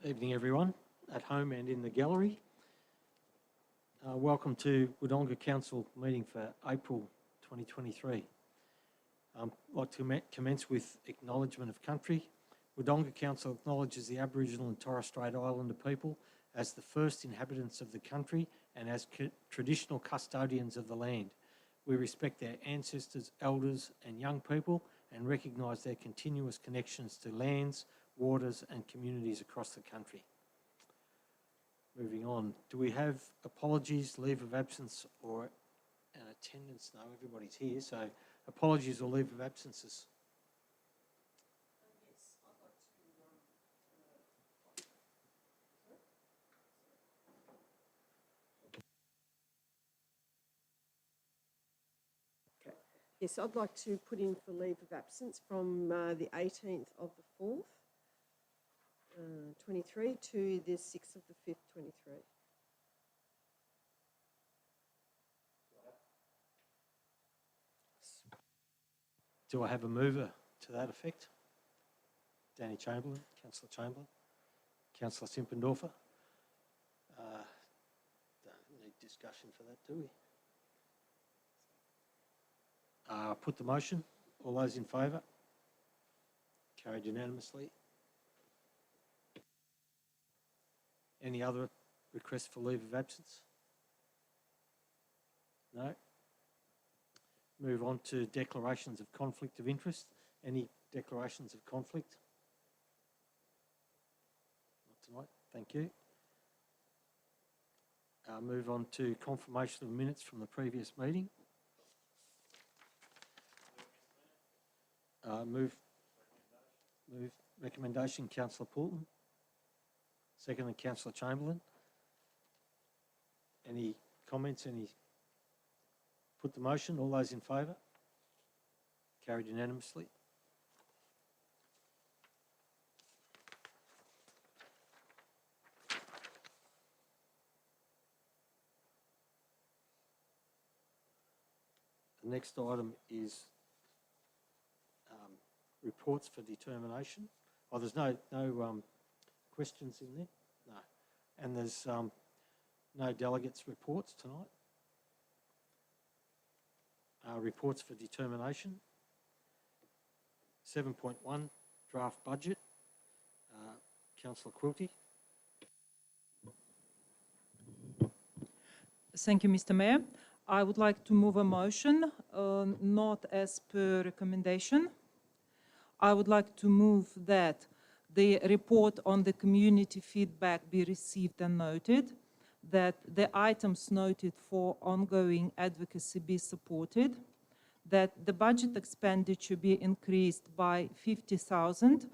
Evening everyone, at home and in the gallery. Welcome to Wodonga Council meeting for April 2023. I'd like to commence with acknowledgement of country. Wodonga Council acknowledges the Aboriginal and Torres Strait Islander people as the first inhabitants of the country and as traditional custodians of the land. We respect their ancestors, elders and young people and recognise their continuous connections to lands, waters and communities across the country. Moving on, do we have apologies, leave of absence or an attendance? No, everybody's here, so apologies or leave of absences. Yes, I'd like to put in for leave of absence from the 18th of the 4th, 23 to the 6th of the 5th, 23. Do I have a mover to that effect? Danny Chamberlain, Councillor Chamberlain, Councillor Simpendorfer. Don't need discussion for that, do we? Put the motion. All those in favour? Carried unanimously. Any other requests for leave of absence? No. Move on to declarations of conflict of interest. Any declarations of conflict? Not tonight, thank you. Move on to confirmation of minutes from the previous meeting. Move recommendation, Councillor Poulton. Secondly, Councillor Chamberlain. Any comments? Put the motion. All those in favour? Carried unanimously. The next item is reports for determination. Oh, there's no questions in there? No. And there's no delegates reports tonight. Reports for determination. 7.1, draft budget. Councillor Quilty. Thank you, Mr. Mayor. I would like to move a motion, not as per recommendation. I would like to move that the report on the community feedback be received and noted, that the items noted for ongoing advocacy be supported, that the budget expenditure be increased by 50,000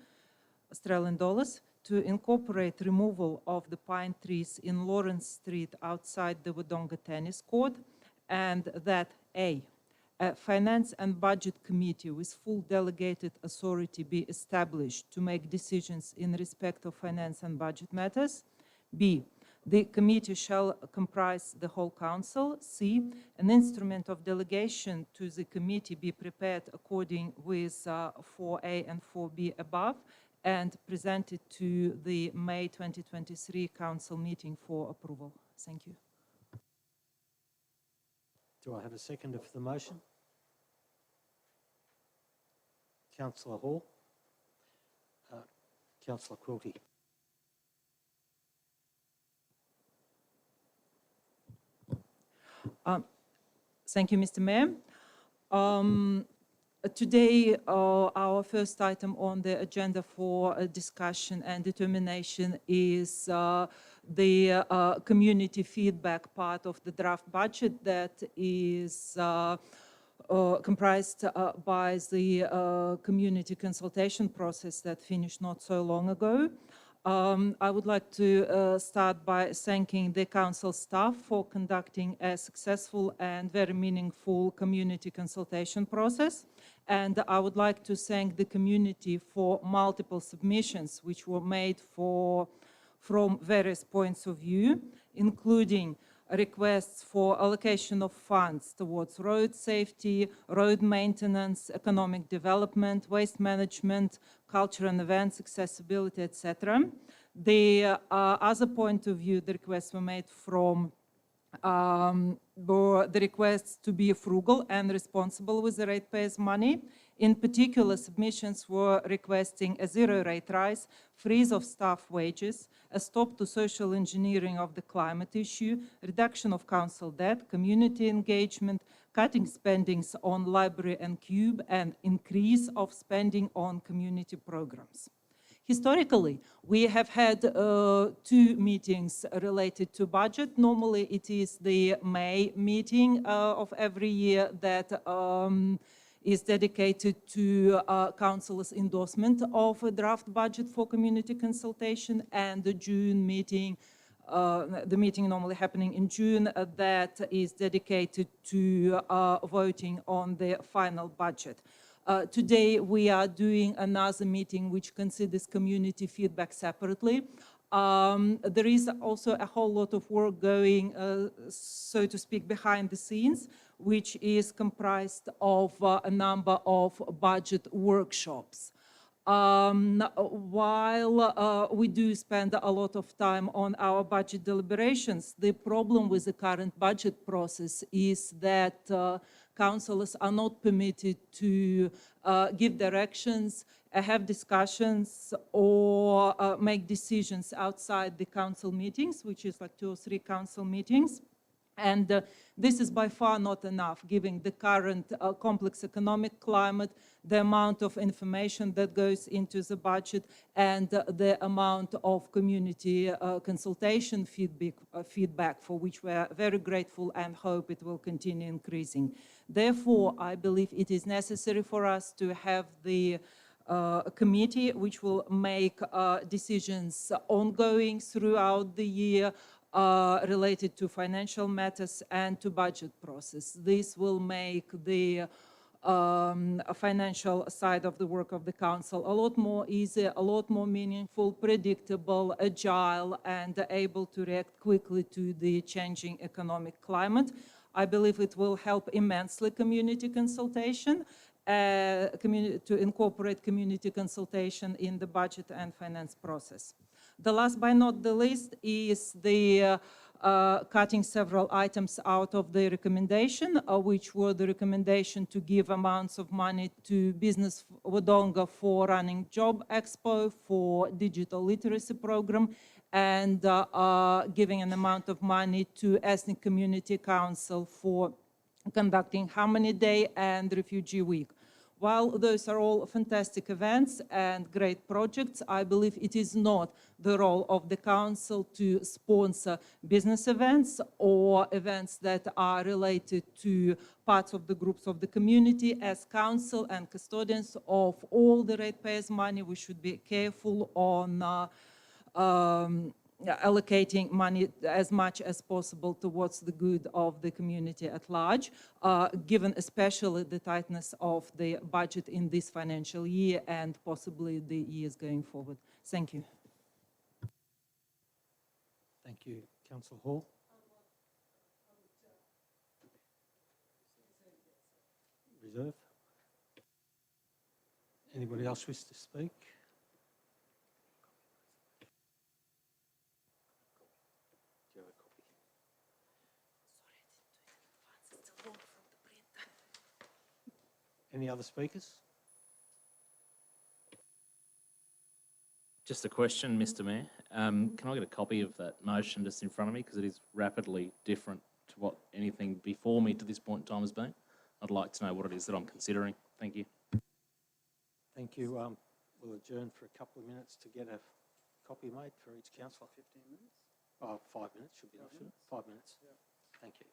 Australian dollars to incorporate removal of the pine trees in Lawrence Street outside the Wodonga tennis court, and that A Finance and Budget Committee with full delegated authority be established to make decisions in respect of finance and budget matters. B, the committee shall comprise the whole council. C, an instrument of delegation to the committee be prepared according with 4A and 4B above and presented to the May 2023 council meeting for approval. Thank you. Do I have a seconder for the motion? Councillor Hall. Councillor Quilty. Thank you, Mr. Mayor. Today, our first item on the agenda for discussion and determination is the community feedback part of the draft budget that is comprised by the community consultation process that finished not so long ago. I would like to start by thanking the council staff for conducting a successful and very meaningful community consultation process. And I would like to thank the community for multiple submissions which were made from various points of view, including requests for allocation of funds towards road safety, road maintenance, economic development, waste management, culture and events, accessibility, etc. The other point of view, the requests were made from the requests to be frugal and responsible with the ratepayers' money. In particular, submissions were requesting a zero rate rise, freeze of staff wages, a stop to social engineering of the climate issue, reduction of council debt, community engagement, cutting spendings on library and cube, and increase of spending on community programs. Historically, we have had two meetings related to budget. Normally, it is the May meeting of every year that is dedicated to councillors' endorsement of a draft budget for community consultation, and the June meeting, the meeting normally happening in June, that is dedicated to voting on the final budget. Today, we are doing another meeting which considers community feedback separately. There is also a whole lot of work going, so to speak, behind the scenes, which is comprised of a number of budget workshops. While we do spend a lot of time on our budget deliberations, the problem with the current budget process is that councillors are not permitted to give directions, have discussions, or make decisions outside the council meetings, which is like 2 or 3 council meetings. And this is by far not enough, given the current complex economic climate, the amount of information that goes into the budget, and the amount of community consultation feedback, for which we are very grateful and hope it will continue increasing. Therefore, I believe it is necessary for us to have the committee which will make decisions ongoing throughout the year, related to financial matters and to budget process. This will make the financial side of the work of the council a lot more easy, a lot more meaningful, predictable, agile, and able to react quickly to the changing economic climate. I believe it will help immensely community consultation, to incorporate community consultation in the budget and finance process. The last but not the least is the cutting several items out of the recommendation, which were the recommendation to give amounts of money to Business Wodonga for running Job Expo, for digital literacy program, and giving an amount of money to Ethnic Community Council for conducting Harmony Day and Refugee Week. While those are all fantastic events and great projects, I believe it is not the role of the council to sponsor business events or events that are related to parts of the groups of the community. As council and custodians of all the ratepayers' money, we should be careful on allocating money as much as possible towards the good of the community at large, given especially the tightness of the budget in this financial year and possibly the years going forward. Thank you. Thank you, Councillor Hall. Reserve. Anybody else wish to speak? Any other speakers? Just a question, Mr. Mayor. Can I get a copy of that motion just in front of me, because it is rapidly different to what anything before me to this point in time has been? I'd like to know what it is that I'm considering. Thank you. Thank you. We'll adjourn for a couple of minutes to get a copy made for each councillor. 15 minutes? Oh, 5 minutes should be enough, shouldn't it? 5 minutes. Yeah. Thank you.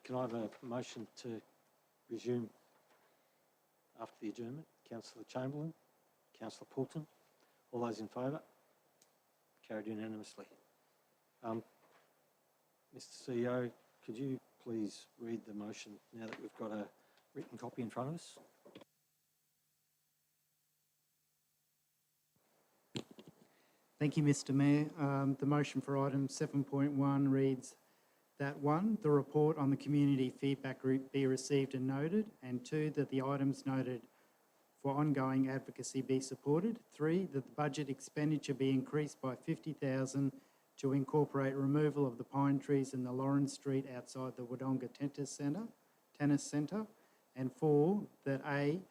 Can I have a motion to resume after the adjournment? Councillor Chamberlain, Councillor Poulton, all those in favour? Carried unanimously. Mr. CEO, could you please read the motion now that we've got a written copy in front of us? Thank you, Mr. Mayor. The motion for item 7.1 reads that 1, the report on the community feedback group be received and noted, and 2, that the items noted for ongoing advocacy be supported. 3, that the budget expenditure be increased by $50,000 to incorporate removal of the pine trees in the Lawrence Street outside the Wodonga Tennis Centre. And 4, that A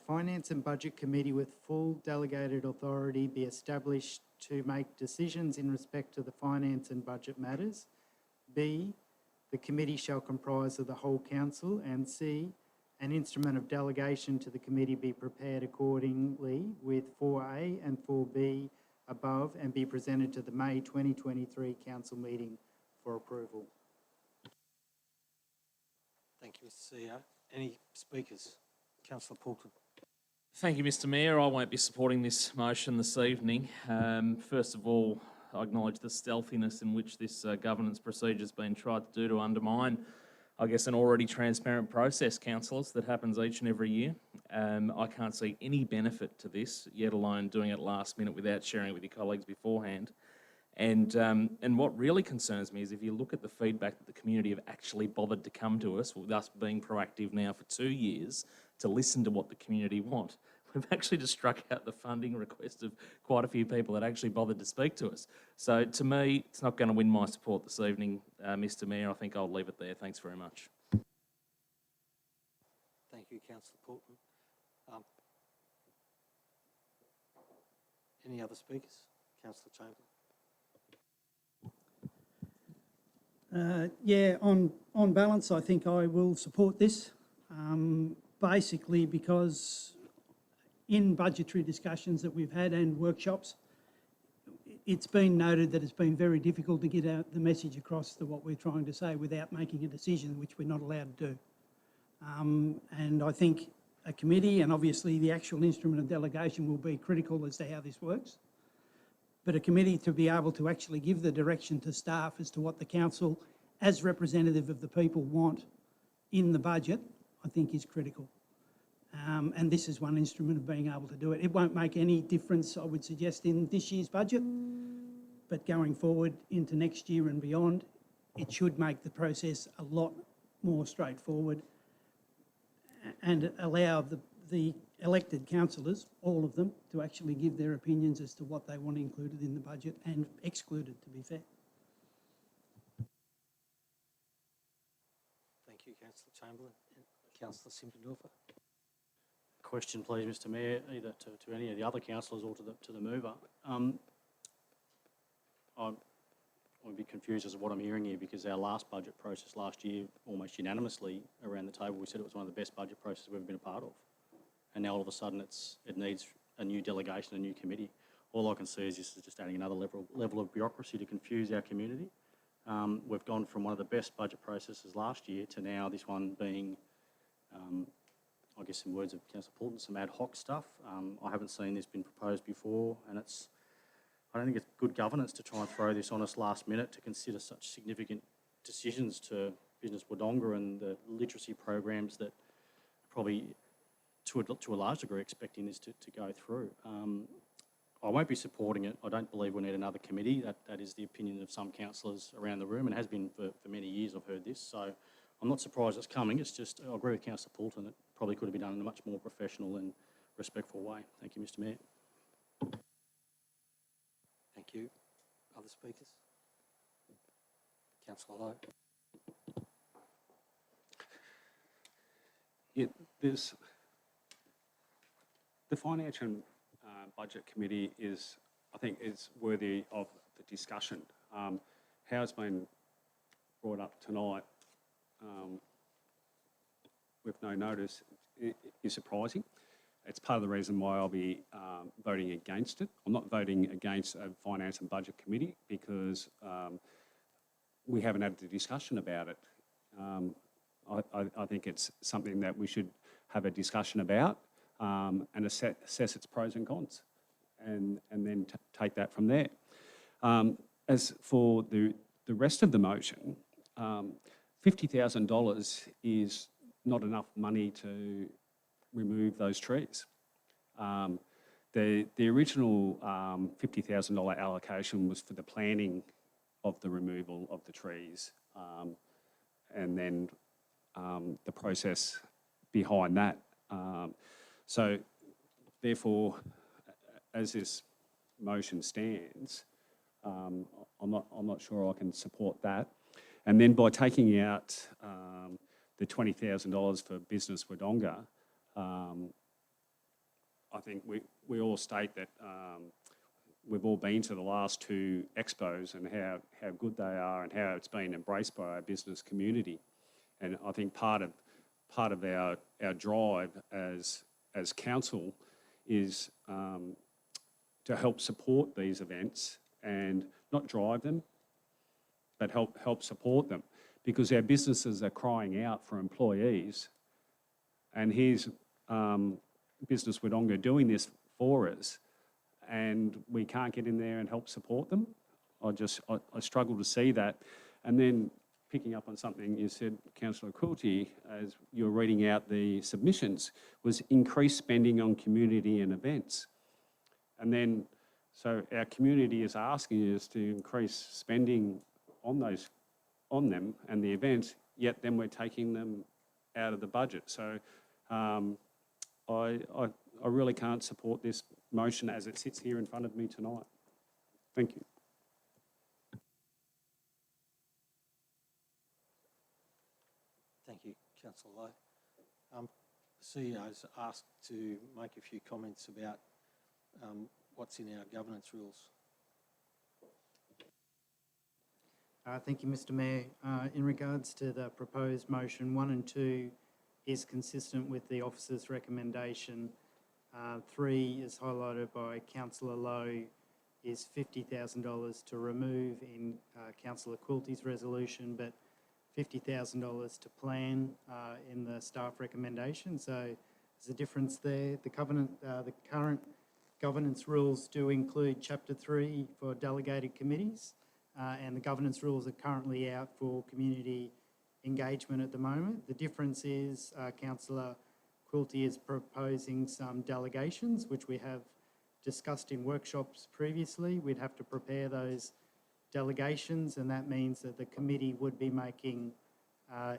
finance and budget committee with full delegated authority be established to make decisions in respect to the finance and budget matters. B, the committee shall comprise of the whole council. And C, an instrument of delegation to the committee be prepared accordingly with 4A and 4B above and be presented to the May 2023 council meeting for approval. Thank you, Mr. CEO. Any speakers? Councillor Poulton. Thank you, Mr. Mayor. I won't be supporting this motion this evening. First of all, I acknowledge the stealthiness in which this governance procedure has been tried to do to undermine, I guess, an already transparent process, councillors, that happens each and every year. I can't see any benefit to this, yet alone doing it last minute without sharing it with your colleagues beforehand. And what really concerns me is if you look at the feedback that the community have actually bothered to come to us, with us being proactive now for 2 years, to listen to what the community want. We've actually just struck out the funding request of quite a few people that actually bothered to speak to us. So to me, it's not going to win my support this evening, Mr. Mayor. I think I'll leave it there. Thanks very much. Thank you, Councillor Poulton. Any other speakers? Councillor Chamberlain. Yeah, on balance, I think I will support this, basically because in budgetary discussions that we've had and workshops, it's been noted that it's been very difficult to get out the message across to what we're trying to say without making a decision, which we're not allowed to do. And I think a committee and obviously the actual instrument of delegation will be critical as to how this works. But a committee to be able to actually give the direction to staff as to what the council, as representative of the people, want in the budget, I think is critical. And this is one instrument of being able to do it. It won't make any difference, I would suggest, in this year's budget, but going forward into next year and beyond, it should make the process a lot more straightforward and allow the elected councillors, all of them, to actually give their opinions as to what they want included in the budget and excluded, to be fair. Thank you, Councillor Chamberlain. Councillor Simpendorfer. Question, please, Mr. Mayor, either to any of the other councillors or to the mover. I'm a bit confused as to what I'm hearing here, because our last budget process last year, almost unanimously around the table, we said it was one of the best budget processes we've ever been a part of. And now all of a sudden it needs a new delegation, a new committee. All I can see is this is just adding another level of bureaucracy to confuse our community. We've gone from one of the best budget processes last year to now this one being, I guess in words of Councillor Poulton, some ad hoc stuff. I haven't seen this been proposed before, and I don't think it's good governance to try and throw this on us last minute to consider such significant decisions to Business Wodonga and the literacy programs that probably to a large degree expecting this to go through. I won't be supporting it. I don't believe we need another committee. That is the opinion of some councillors around the room, and has been for many years. I've heard this, so I'm not surprised it's coming. It's just, I agree with Councillor Poulton, it probably could have been done in a much more professional and respectful way. Thank you, Mr. Mayor. Thank you. Other speakers? Councillor Lowe. Yeah, the Finance and Budget Committee I think, is worthy of the discussion. How it's been brought up tonight with no notice is surprising. It's part of the reason why I'll be voting against it. I'm not voting against a Finance and Budget Committee because we haven't had the discussion about it. I think it's something that we should have a discussion about and assess its pros and cons, and then take that from there. As for the rest of the motion, $50,000 is not enough money to remove those trees. The original $50,000 allocation was for the planning of the removal of the trees, and then the process behind that. So therefore, as this motion stands, I'm not sure I can support that. And then by taking out the $20,000 for Business Wodonga, I think we all state that we've all been to the last two expos and how good they are and how it's been embraced by our business community. And I think part of our drive as council is to help support these events and not drive them, but help support them, because our businesses are crying out for employees. And here's Business Wodonga doing this for us, and we can't get in there and help support them. I struggle to see that. And then picking up on something you said, Councillor Quilty, as you were reading out the submissions, was increased spending on community and events. And then, so our community is asking us to increase spending on them and the events, yet then we're taking them out of the budget. So I really can't support this motion as it sits here in front of me tonight. Thank you. Thank you, Councillor Lowe. The CEO has asked to make a few comments about what's in our governance rules. Thank you, Mr Mayor. In regards to the proposed motion, 1 and 2 is consistent with the officer's recommendation. 3 is highlighted by Councillor Lowe, is $50,000 to remove in Councillor Quilty's resolution, but $50,000 to plan in the staff recommendation. So there's a difference there. The current governance rules do include Chapter 3 for delegated committees, and the governance rules are currently out for community engagement at the moment. The difference is Councillor Quilty is proposing some delegations, which we have discussed in workshops previously. We'd have to prepare those delegations, and that means that the committee would be making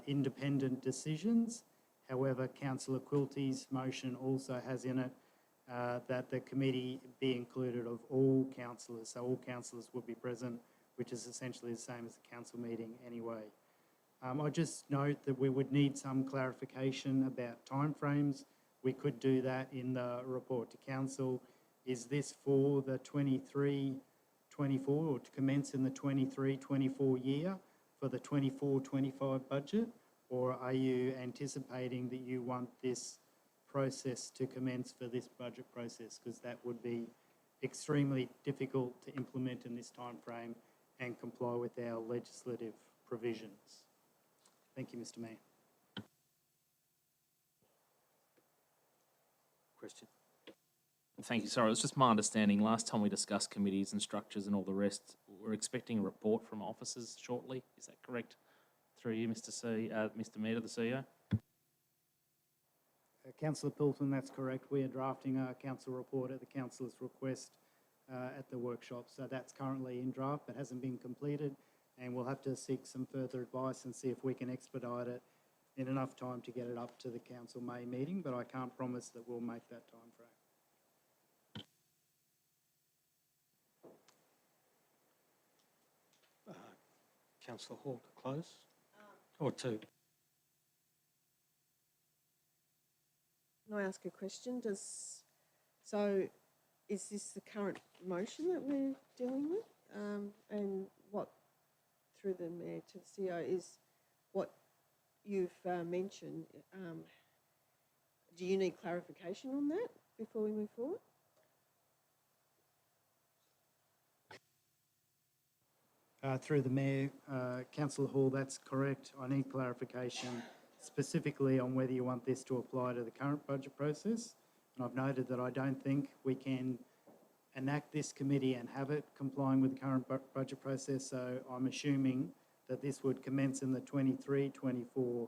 independent decisions. However, Councillor Quilty's motion also has in it that the committee be included of all councillors, so all councillors would be present, which is essentially the same as the council meeting anyway. I just note that we would need some clarification about timeframes. We could do that in the report to council. Is this for the 23-24 or to commence in the 23-24 year for the 24-25 budget? Or are you anticipating that you want this process to commence for this budget process? Because that would be extremely difficult to implement in this timeframe and comply with our legislative provisions. Thank you, Mr Mayor. Question? Thank you. Sorry, it's just my understanding. Last time we discussed committees and structures and all the rest, we're expecting a report from officers shortly. Is that correct? Through you, Mr Mayor, to the CEO. Councillor Pilton, that's correct. We are drafting a council report at the councillor's request at the workshop. So that's currently in draft but hasn't been completed, and we'll have to seek some further advice and see if we can expedite it in enough time to get it up to the council May meeting, but I can't promise that we'll make that time frame. Councillor Hall to close? Or two? Can I ask a question? So is this the current motion that we're dealing with? And what, through the Mayor to the CEO, is what you've mentioned. Do you need clarification on that before we move forward? Through the Mayor, Councillor Hall, that's correct. I need clarification specifically on whether you want this to apply to the current budget process. And I've noted that I don't think we can enact this committee and have it complying with the current budget process. So I'm assuming that this would commence in the 23-24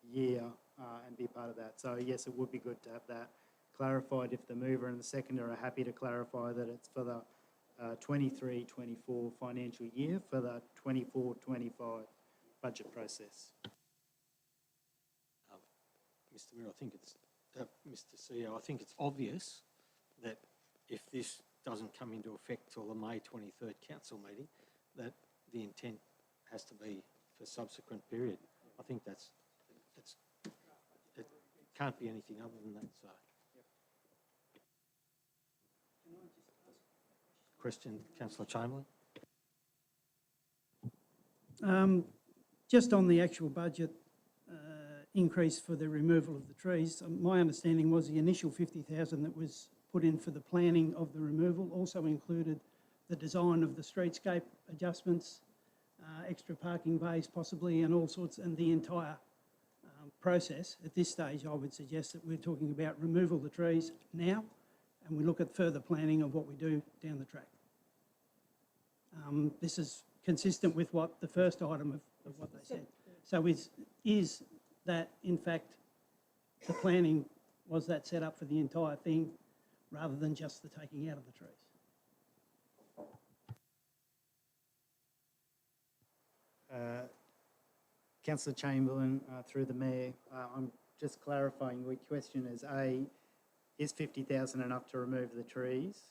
year and be part of that. So yes, it would be good to have that clarified if the mover and the seconder are happy to clarify that it's for the 23-24 financial year for the 24-25 budget process. Mr. Mayor, I think it's, Mr. CEO, I think it's obvious that if this doesn't come into effect till the May 23rd council meeting, that the intent has to be for subsequent period. I think it can't be anything other than that, so. Question, Councillor Chamberlain? Just on the actual budget increase for the removal of the trees, my understanding was the initial 50,000 that was put in for the planning of the removal also included the design of the streetscape adjustments, extra parking bays possibly, and all sorts, and the entire process. At this stage, I would suggest that we're talking about removal of the trees now, and we look at further planning of what we do down the track. This is consistent with what the first item of what they said. So is that, in fact, the planning, was that set up for the entire thing rather than just the taking out of the trees? Councillor Chamberlain, through the Mayor, I'm just clarifying your question is A, is 50,000 enough to remove the trees?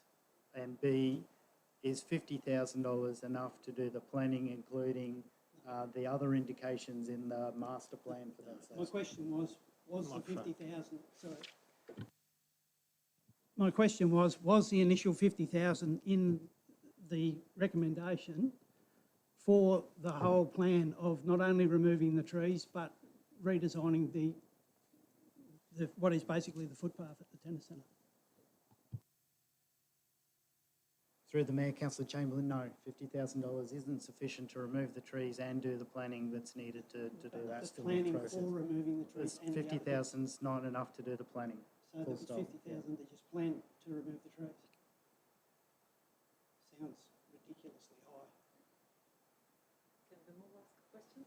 And B, is $50,000 enough to do the planning, including the other indications in the master plan for that? My question was the 50,000, sorry. My question was the initial 50,000 in the recommendation for the whole plan of not only removing the trees, but redesigning the what is basically the footpath at the tennis centre? Through the Mayor, Councillor Chamberlain, no, $50,000 isn't sufficient to remove the trees and do the planning that's needed to do that. The planning for removing the trees and the other 50,000's not enough to do the planning. So there was 50,000 to just plan to remove the trees. Sounds ridiculously high. Can the mover ask a question?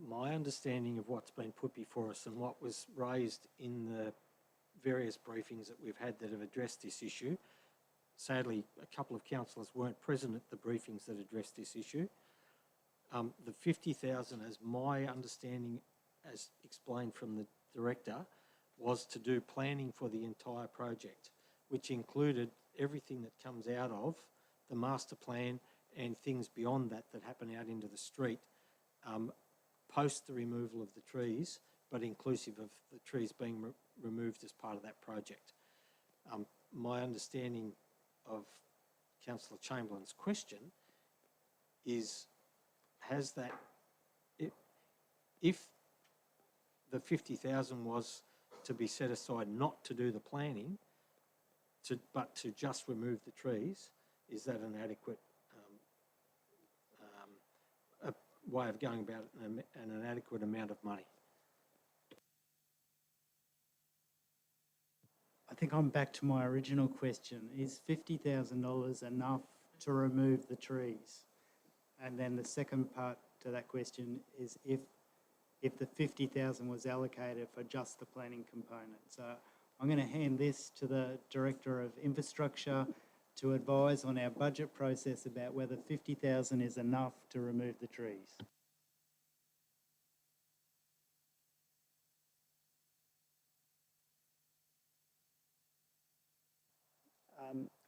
My understanding of what's been put before us and what was raised in the various briefings that we've had that have addressed this issue, sadly, a couple of councillors weren't present at the briefings that addressed this issue. The 50,000, as my understanding, as explained from the director, was to do planning for the entire project, which included everything that comes out of the master plan and things beyond that that happen out into the street, post the removal of the trees, but inclusive of the trees being removed as part of that project. My understanding of Councillor Chamberlain's question is, has that, if the 50,000 was to be set aside not to do the planning, but to just remove the trees, is that an adequate way of going about it and an adequate amount of money? I think I'm back to my original question. Is $50,000 enough to remove the trees? And then the second part to that question is if the 50,000 was allocated for just the planning component. So I'm going to hand this to the Director of Infrastructure to advise on our budget process about whether 50,000 is enough to remove the trees.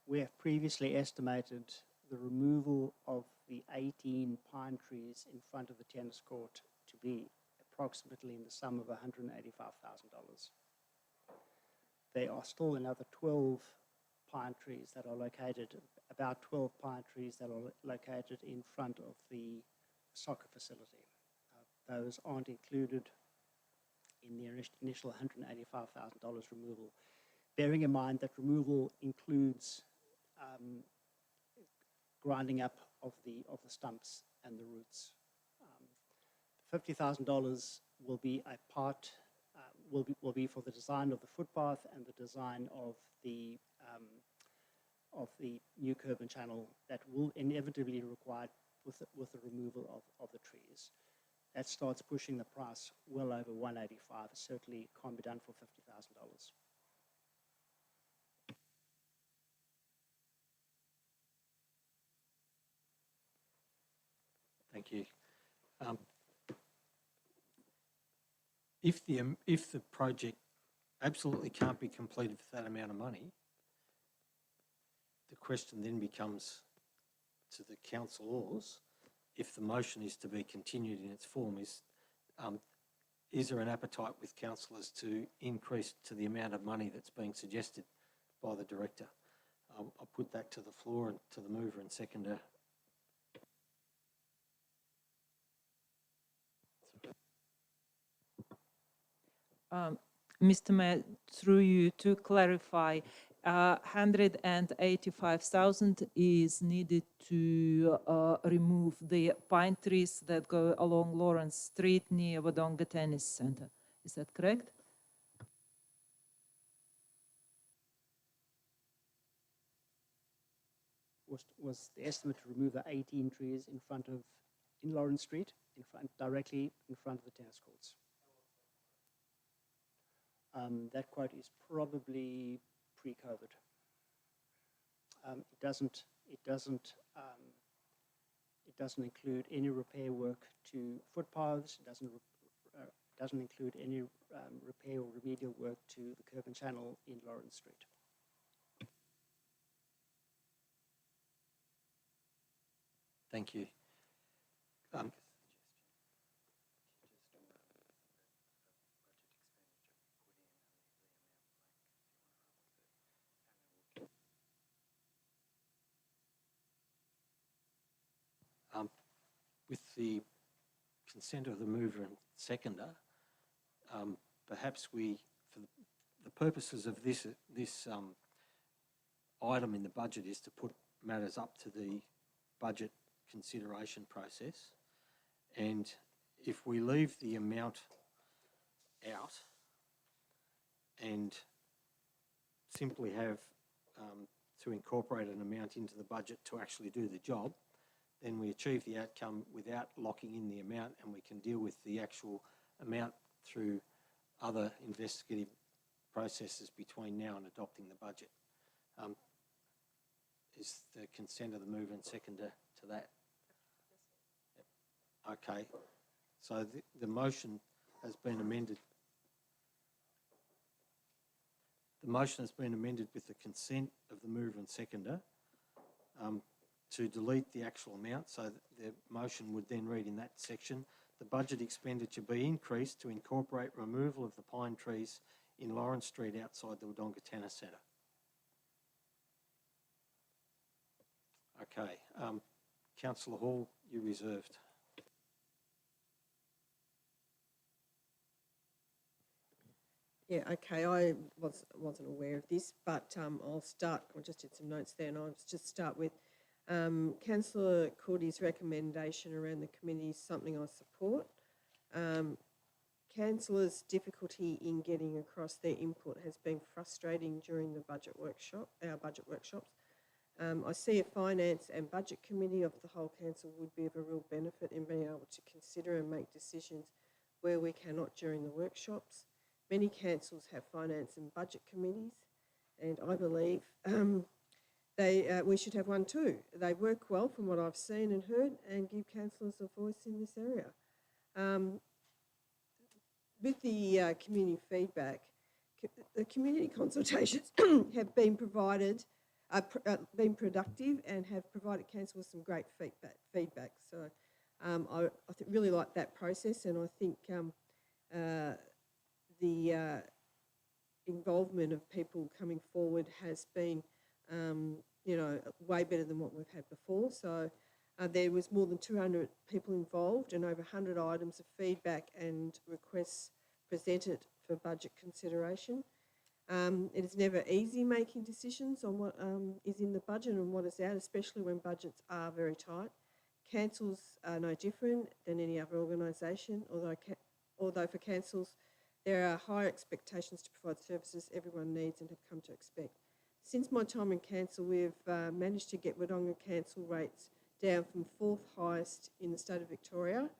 We have previously estimated the removal of the 18 pine trees in front of the tennis court to be approximately in the sum of $185,000. There are still another 12 pine trees that are located, about 12 pine trees that are located in front of the soccer facility. Those aren't included in the initial $185,000 removal. bearing in mind that removal includes grinding up of the stumps and the roots. $50,000 will be a part, will be for the design of the footpath and the design of the new curb and channel that will inevitably be required with the removal of the trees. That starts pushing the price well over $185. It certainly can't be done for $50,000. Thank you. If the project absolutely can't be completed for that amount of money, the question then becomes to the councillors, if the motion is to be continued in its form, is there an appetite with councillors to increase to the amount of money that's being suggested by the director? I'll put that to the floor and to the mover and seconder. Mr. Mayor, through you, to clarify, 185,000 is needed to remove the pine trees that go along Lawrence Street near Wodonga Tennis Centre. Is that correct? Was the estimate to remove the 18 trees in Lawrence Street, directly in front of the tennis courts. That quote is probably pre-COVID. It doesn't include any repair work to footpaths. It doesn't include any repair or remedial work to the curb and channel in Lawrence Street. Thank you. With the consent of the mover and seconder, perhaps we, for the purposes of this item in the budget, is to put matters up to the budget consideration process, and if we leave the amount out and simply have to incorporate an amount into the budget to actually do the job, then we achieve the outcome without locking in the amount, and we can deal with the actual amount through other investigative processes between now and adopting the budget. Is the consent of the mover and seconder to that? Yep. Okay, so the motion has been amended. The motion has been amended with the consent of the mover and seconder to delete the actual amount, so the motion would then read in that section, the budget expenditure be increased to incorporate removal of the pine trees in Lawrence Street outside the Wodonga Tennis Centre. Okay, Councillor Hall, you reserved. Yeah, okay, I wasn't aware of this, but I'll start, I just did some notes there, and I'll just start with Councillor Cordy's recommendation around the committee is something I support. Councillors' difficulty in getting across their input has been frustrating during the budget workshop, our budget workshops. I see a finance and budget committee of the whole council would be of a real benefit in being able to consider and make decisions where we cannot during the workshops. Many councils have finance and budget committees, and I believe we should have one too. They work well from what I've seen and heard, and give councillors a voice in this area. With the community feedback, the community consultations have been provided, been productive, and have provided council with some great feedback. So I really like that process, and I think the involvement of people coming forward has been, you know, way better than what we've had before. So there was more than 200 people involved and over 100 items of feedback and requests presented for budget consideration. It is never easy making decisions on what is in the budget and what is out, especially when budgets are very tight. Councils are no different than any other organisation, although for councils there are higher expectations to provide services everyone needs and have come to expect. Since my time in council, we've managed to get Wodonga council rates down from 4th highest in the state of Victoria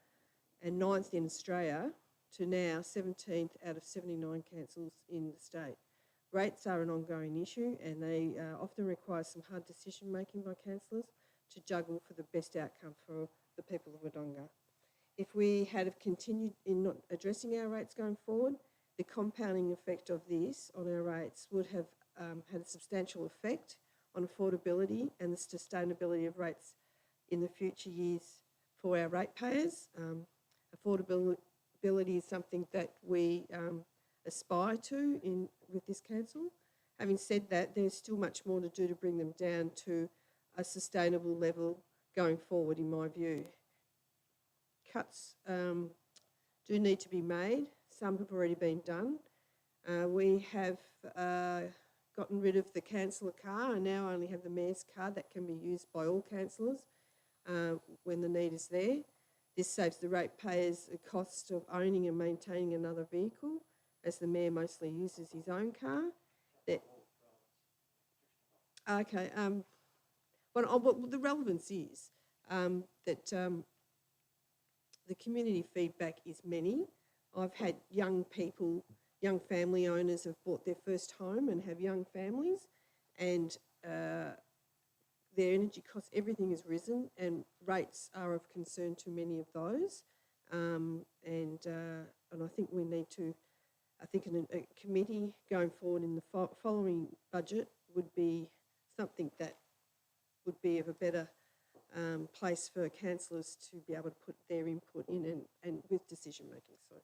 and 9th in Australia to now 17th out of 79 councils in the state. Rates are an ongoing issue and they often require some hard decision making by councillors to juggle for the best outcome for the people of Wodonga. If we had have continued in not addressing our rates going forward, the compounding effect of this on our rates would have had a substantial effect on affordability and the sustainability of rates in the future years for our ratepayers. Affordability is something that we aspire to with this council. Having said that, there's still much more to do to bring them down to a sustainable level going forward, in my view. Cuts do need to be made. Some have already been done. We have gotten rid of the councillor car and now only have the mayor's car that can be used by all councillors when the need is there. This saves the ratepayers the cost of owning and maintaining another vehicle, as the mayor mostly uses his own car. Okay. Well, the relevance is that the community feedback is many. I've had young people, young family owners have bought their first home and have young families, and their energy costs, everything has risen, and rates are of concern to many of those. And I think we need to, I think a committee going forward in the following budget would be something that would be of a better place for councillors to be able to put their input in and with decision making. So.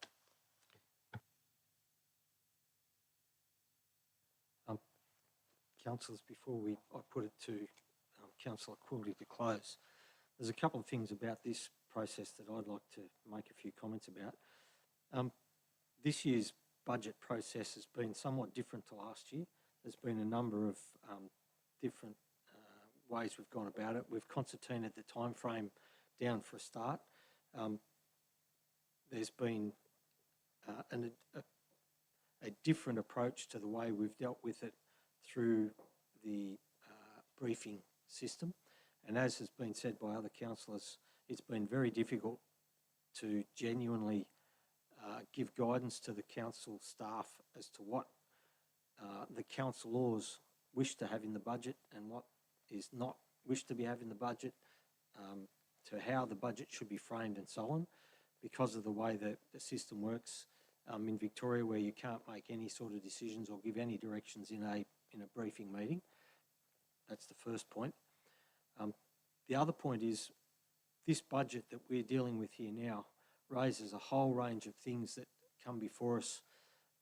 Councillors, before I put it to Councillor Quilty to close, there's a couple of things about this process that I'd like to make a few comments about. This year's budget process has been somewhat different to last year. There's been a number of different ways we've gone about it. We've concertinaed the time frame down for a start. There's been a different approach to the way we've dealt with it through the briefing system. And as has been said by other councillors, it's been very difficult to genuinely give guidance to the council staff as to what the councillors wish to have in the budget and what is not wished to be have in the budget, to how the budget should be framed and so on, because of the way that the system works in Victoria, where you can't make any sort of decisions or give any directions in a briefing meeting. That's the first point. The other point is this budget that we're dealing with here now raises a whole range of things that come before us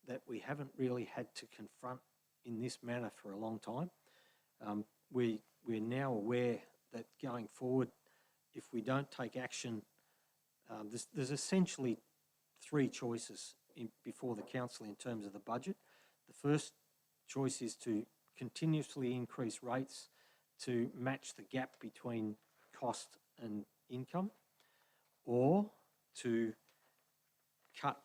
that we haven't really had to confront in this manner for a long time. We're now aware that going forward, if we don't take action, there's essentially three choices before the council in terms of the budget. The first choice is to continuously increase rates to match the gap between cost and income, or to cut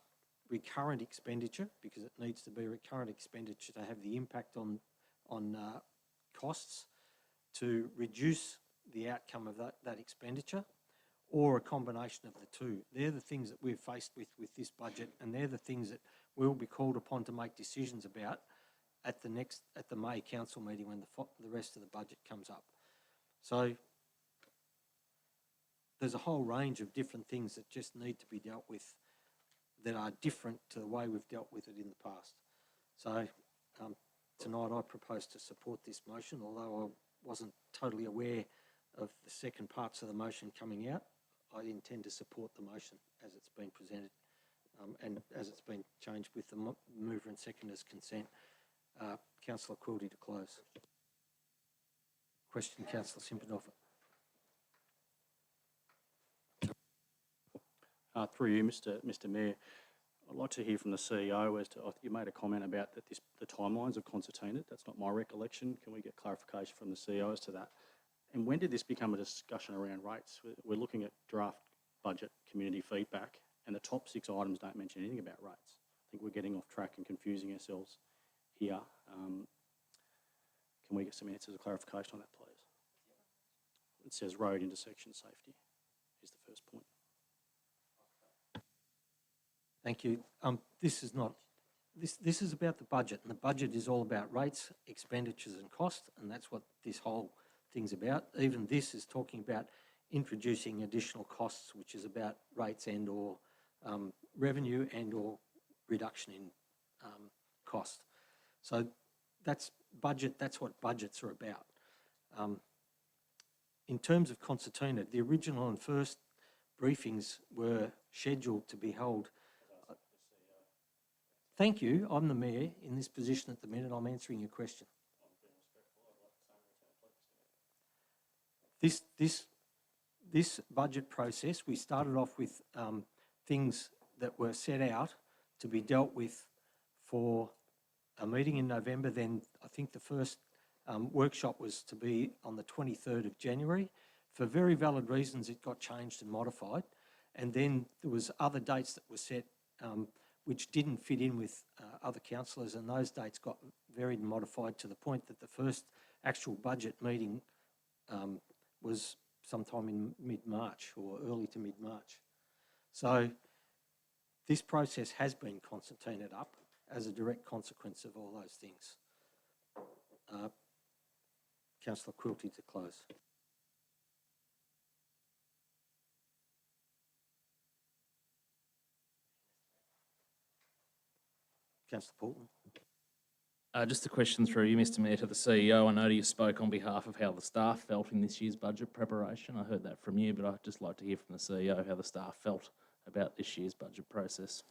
recurrent expenditure, because it needs to be recurrent expenditure to have the impact on costs, to reduce the outcome of that expenditure, or a combination of the two. They're the things that we're faced with this budget, and they're the things that we'll be called upon to make decisions about at the May council meeting when the rest of the budget comes up. So there's a whole range of different things that just need to be dealt with that are different to the way we've dealt with it in the past. So tonight I propose to support this motion, although I wasn't totally aware of the second parts of the motion coming out. I intend to support the motion as it's been presented and as it's been changed with the mover and seconder's consent. Councillor Quilty to close. Question, Councillor Simpendorfer. Through you, Mr Mayor, I'd like to hear from the CEO as to, you made a comment about that the timelines of concertina. That's not my recollection. Can we get clarification from the CEO as to that? And when did this become a discussion around rates? We're looking at draft budget community feedback, and the top 6 items don't mention anything about rates. I think we're getting off track and confusing ourselves here. Can we get some answers or clarification on that, please? It says road intersection safety is the first point. Thank you. This is not, this is about the budget, and the budget is all about rates, expenditures and costs, and that's what this whole thing's about. Even this is talking about introducing additional costs, which is about rates and or revenue and or reduction in cost. So that's budget, that's what budgets are about. In terms of concertina, the original and first briefings were scheduled to be held. Thank you. I'm the Mayor in this position at the minute. I'm answering your question. This budget process, we started off with things that were set out to be dealt with for a meeting in November. Then I think the first workshop was to be on the 23rd of January. For very valid reasons, it got changed and modified. And then there was other dates that were set which didn't fit in with other councillors, and those dates got varied and modified to the point that the first actual budget meeting was sometime in mid-March or early to mid-March. So this process has been concertinaed up as a direct consequence of all those things. Councillor Quilty to close. Councillor Portman. Just a question through you, Mr Mayor, to the CEO. I know you spoke on behalf of how the staff felt in this year's budget preparation. I heard that from you, but I'd just like to hear from the CEO how the staff felt about this year's budget process.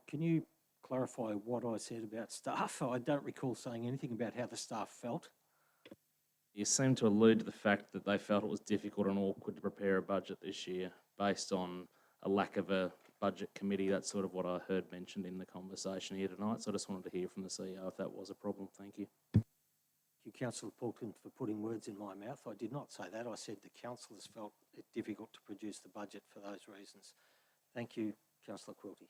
Can you clarify what I said about staff? I don't recall saying anything about how the staff felt. You seem to allude to the fact that they felt it was difficult and awkward to prepare a budget this year based on a lack of a budget committee. That's sort of what I heard mentioned in the conversation here tonight. So I just wanted to hear from the CEO if that was a problem. Thank you. Thank you, Councillor Portman, for putting words in my mouth. I did not say that. I said the councillors felt it difficult to produce the budget for those reasons. Thank you, Councillor Quilty.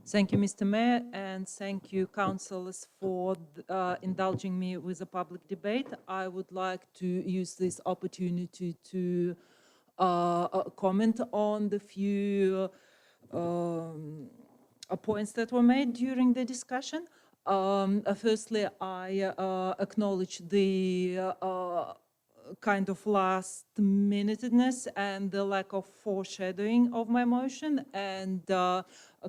Thank you, Mr. Mayor, and thank you, councillors, for indulging me with a public debate. I would like to use this opportunity to comment on the few points that were made during the discussion. Firstly, I acknowledge the kind of last-minutedness and the lack of foreshadowing of my motion. And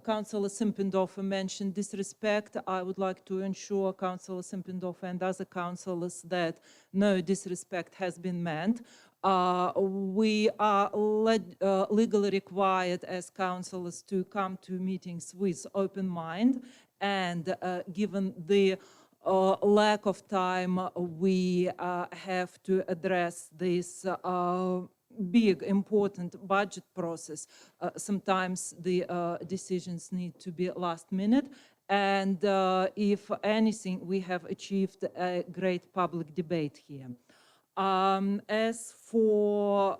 Councillor Simpendorfer mentioned disrespect. I would like to ensure Councillor Simpendorfer and other councillors that no disrespect has been meant. We are legally required as councillors to come to meetings with open mind, and given the lack of time, we have to address this big, important budget process. Sometimes the decisions need to be last minute, and if anything, we have achieved a great public debate here. As for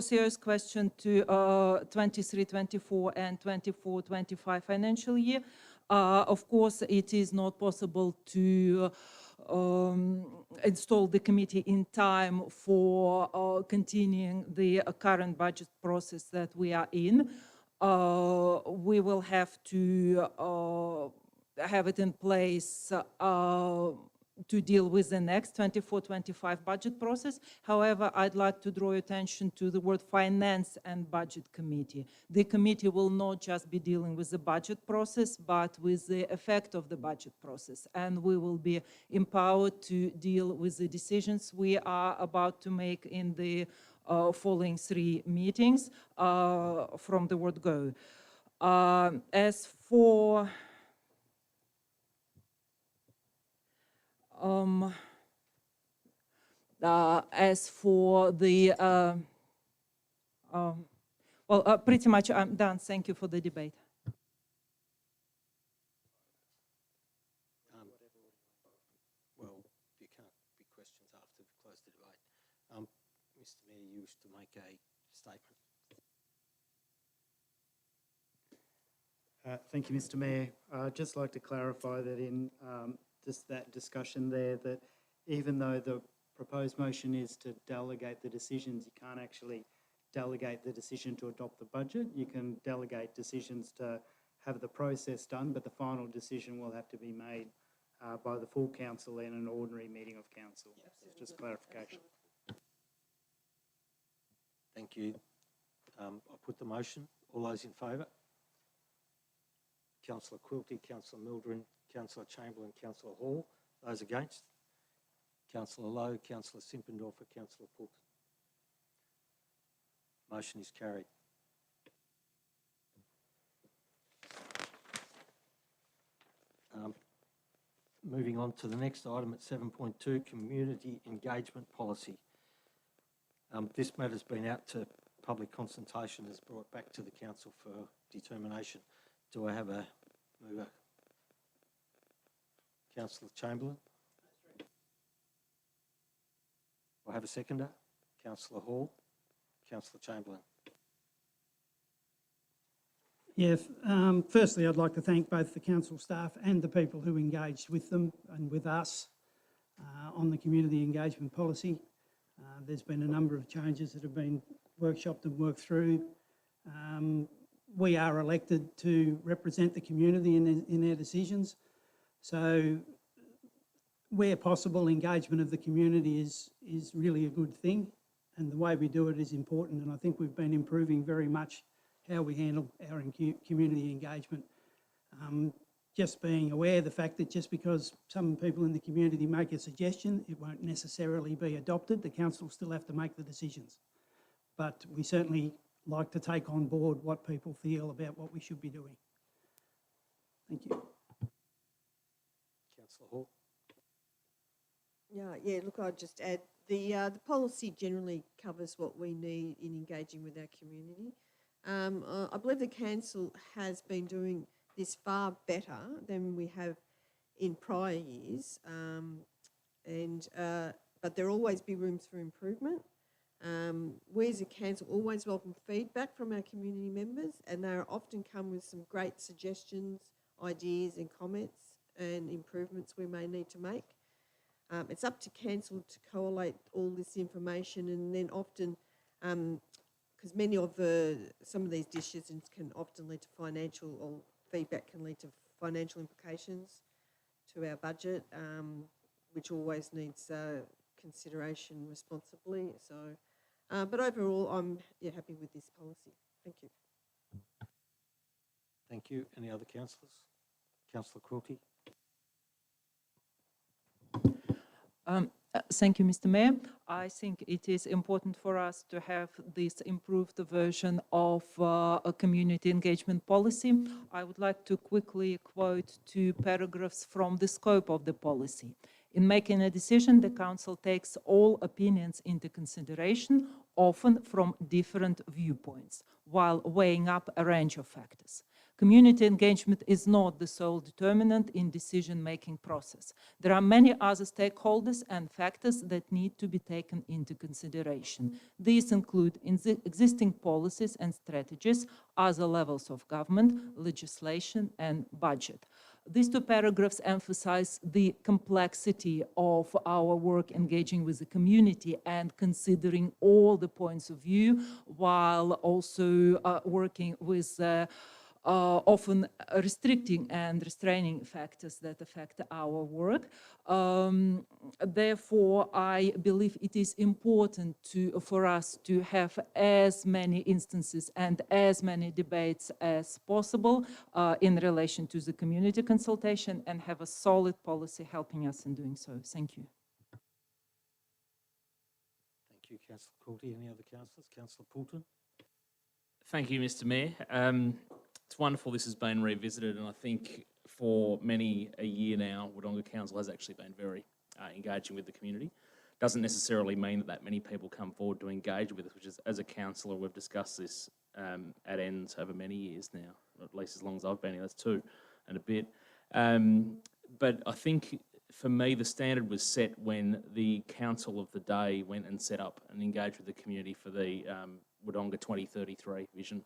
CEO's question to 23-24 and 24-25 financial year, of course, it is not possible to install the committee in time for continuing the current budget process that we are in. We will have to have it in place to deal with the next 24-25 budget process. However, I'd like to draw attention to the word Finance and Budget Committee. The committee will not just be dealing with the budget process, but with the effect of the budget process. And we will be empowered to deal with the decisions we are about to make in the following 3 meetings from the word go. As for As for the, pretty much I'm done. Thank you for the debate. Well, you can't be questions after we've closed the debate. Mr. Mayor, you wish to make a statement? Thank you, Mr. Mayor. I'd just like to clarify that in just that discussion there, that even though the proposed motion is to delegate the decisions, you can't actually delegate the decision to adopt the budget. You can delegate decisions to have the process done, but the final decision will have to be made by the full council in an ordinary meeting of council. It's just clarification. Thank you. I'll put the motion. All those in favour? Councillor Quilty, Councillor Mildren, Councillor Chamberlain, Councillor Hall. Those against? Councillor Lowe, Councillor Simpendorfer, Councillor Poulton. Motion is carried. Moving on to the next item at 7.2, Community Engagement Policy. This matter's been out to public consultation, is brought back to the council for determination. Do I have a mover? Councillor Chamberlain? Do I have a seconder? Councillor Hall? Councillor Chamberlain? Yeah, firstly, I'd like to thank both the council staff and the people who engaged with them and with us on the community engagement policy. There's been a number of changes that have been workshopped and worked through. We are elected to represent the community in their decisions. So where possible, engagement of the community is really a good thing, and the way we do it is important, and I think we've been improving very much how we handle our community engagement. Just being aware of the fact that just because some people in the community make a suggestion, it won't necessarily be adopted. The council still have to make the decisions. But we certainly like to take on board what people feel about what we should be doing. Thank you. Councillor Hall? Yeah, look, I'd just add, the policy generally covers what we need in engaging with our community. I believe the council has been doing this far better than we have in prior years, but there'll always be rooms for improvement. We as a council always welcome feedback from our community members, and they often come with some great suggestions, ideas and comments and improvements we may need to make. It's up to council to collate all this information, and then often, because some of these decisions can often lead to financial, or feedback can lead to financial implications to our budget, which always needs consideration responsibly. So, but overall, I'm happy with this policy. Thank you. Thank you. Any other councillors? Councillor Quilty? Thank you, Mr. Mayor. I think it is important for us to have this improved version of a community engagement policy. I would like to quickly quote 2 paragraphs from the scope of the policy. In making a decision, the council takes all opinions into consideration, often from different viewpoints, while weighing up a range of factors. Community engagement is not the sole determinant in decision-making process. There are many other stakeholders and factors that need to be taken into consideration. These include existing policies and strategies, other levels of government, legislation, and budget. These 2 paragraphs emphasize the complexity of our work engaging with the community and considering all the points of view, while also working with often restricting and restraining factors that affect our work. Therefore, I believe it is important for us to have as many instances and as many debates as possible in relation to the community consultation, and have a solid policy helping us in doing so. Thank you. Thank you, Councillor Quilty. Any other councillors? Councillor Poulton? Thank you, Mr. Mayor. It's wonderful this has been revisited, and I think for many a year now, Wodonga Council has actually been very engaging with the community. doesn't necessarily mean that many people come forward to engage with us, which is, as a councillor, we've discussed this at ends over many years now, or at least as long as I've been here, that's 2 and a bit. But I think for me, the standard was set when the council of the day went and set up and engaged with the community for the Wodonga 2033 vision.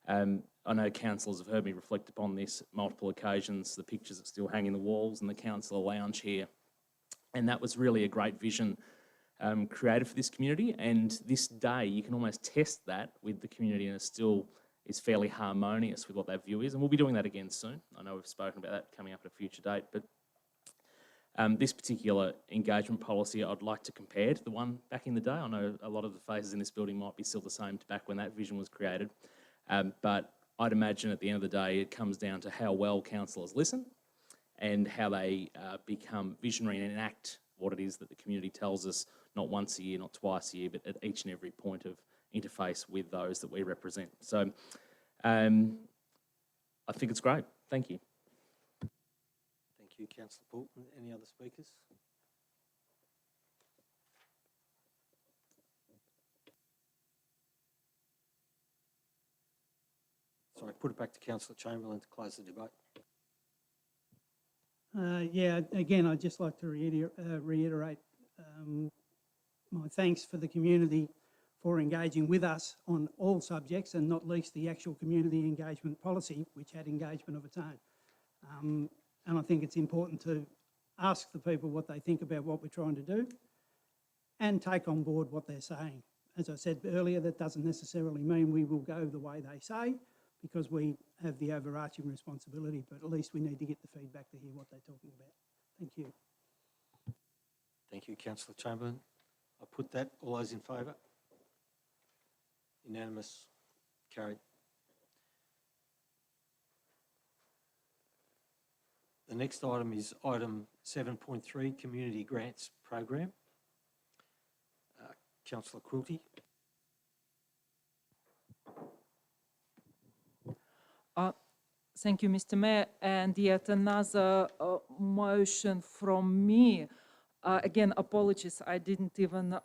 I know councillors have heard me reflect upon this multiple occasions, the pictures that still hang in the walls in the councillor lounge here. And that was really a great vision created for this community. And this day, you can almost test that with the community, and it still is fairly harmonious with what that view is. And we'll be doing that again soon. I know we've spoken about that coming up at a future date, but this particular engagement policy I'd like to compare to the one back in the day. I know a lot of the faces in this building might be still the same to back when that vision was created, but I'd imagine at the end of the day it comes down to how well councillors listen and how they become visionary and enact what it is that the community tells us, not once a year, not twice a year, but at each and every point of interface with those that we represent. So I think it's great. Thank you. Thank you, Councillor Poulton. Any other speakers? Sorry, put it back to Councillor Chamberlain to close the debate. Yeah, again, I'd just like to reiterate my thanks for the community for engaging with us on all subjects, and not least the actual community engagement policy, which had engagement of its own. And I think it's important to ask the people what they think about what we're trying to do and take on board what they're saying. As I said earlier, that doesn't necessarily mean we will go the way they say, because we have the overarching responsibility, but at least we need to get the feedback to hear what they're talking about. Thank you. Thank you, Councillor Chamberlain. I put that. All those in favour? Unanimous. Carried. The next item is item 7.3, Community Grants Program. Councillor Quilty. Thank you, Mr. Mayor. And yet another motion from me. Again, apologies, I didn't even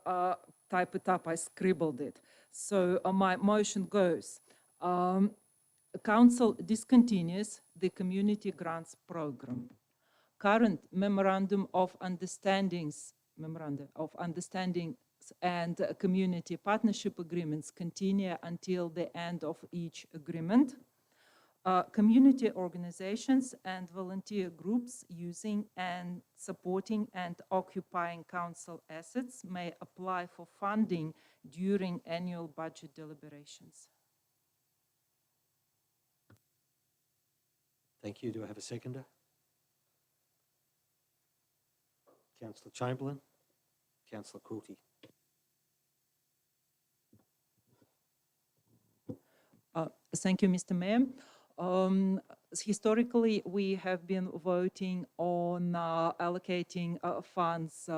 type it up, I scribbled it. So my motion goes, Council discontinues the Community Grants Program. Current Memorandum of Understandings and Community Partnership Agreements continue until the end of each agreement. Community organizations and volunteer groups using and supporting and occupying council assets may apply for funding during annual budget deliberations. Thank you. Do I have a seconder? Councillor Chamberlain. Councillor Quilty. Thank you, Mr. Mayor. Historically, we have been voting on allocating funds,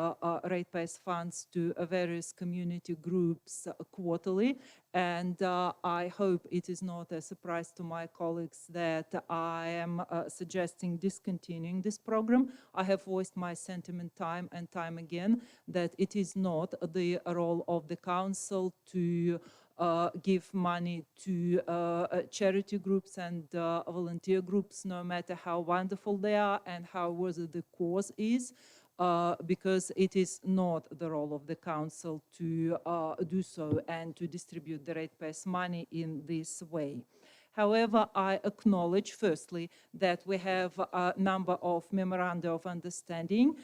rate-based funds to various community groups quarterly. And I hope it is not a surprise to my colleagues that I am suggesting discontinuing this program. I have voiced my sentiment time and time again that it is not the role of the council to give money to charity groups and volunteer groups, no matter how wonderful they are and how worthy the cause is, because it is not the role of the council to do so and to distribute the rate-based money in this way. However, I acknowledge, firstly, that we have a number of memoranda of understanding,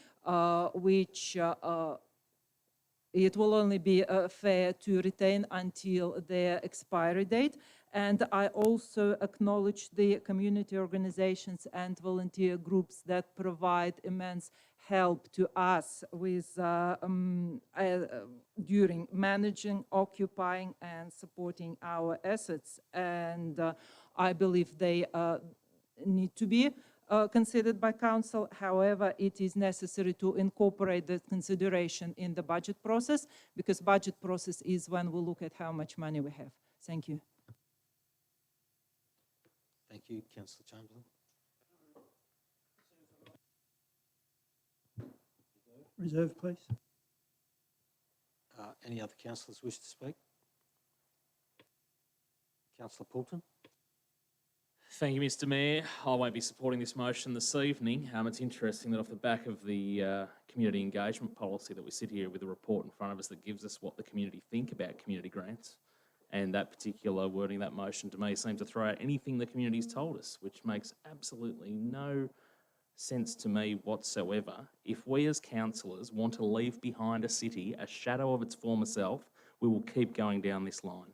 which it will only be fair to retain until their expiry date. And I also acknowledge the community organizations and volunteer groups that provide immense help to us with during managing, occupying, and supporting our assets. And I believe they need to be considered by council. However, it is necessary to incorporate that consideration in the budget process, because budget process is when we look at how much money we have. Thank you. Thank you, Councillor Chamberlain. Reserve, please. Any other councillors wish to speak? Councillor Poulton? Thank you, Mr Mayor. I won't be supporting this motion this evening. It's interesting that off the back of the community engagement policy that we sit here with a report in front of us that gives us what the community think about community grants, and that particular wording, that motion to me seems to throw out anything the community's told us, which makes absolutely no sense to me whatsoever. If we as councillors want to leave behind a city, a shadow of its former self, we will keep going down this line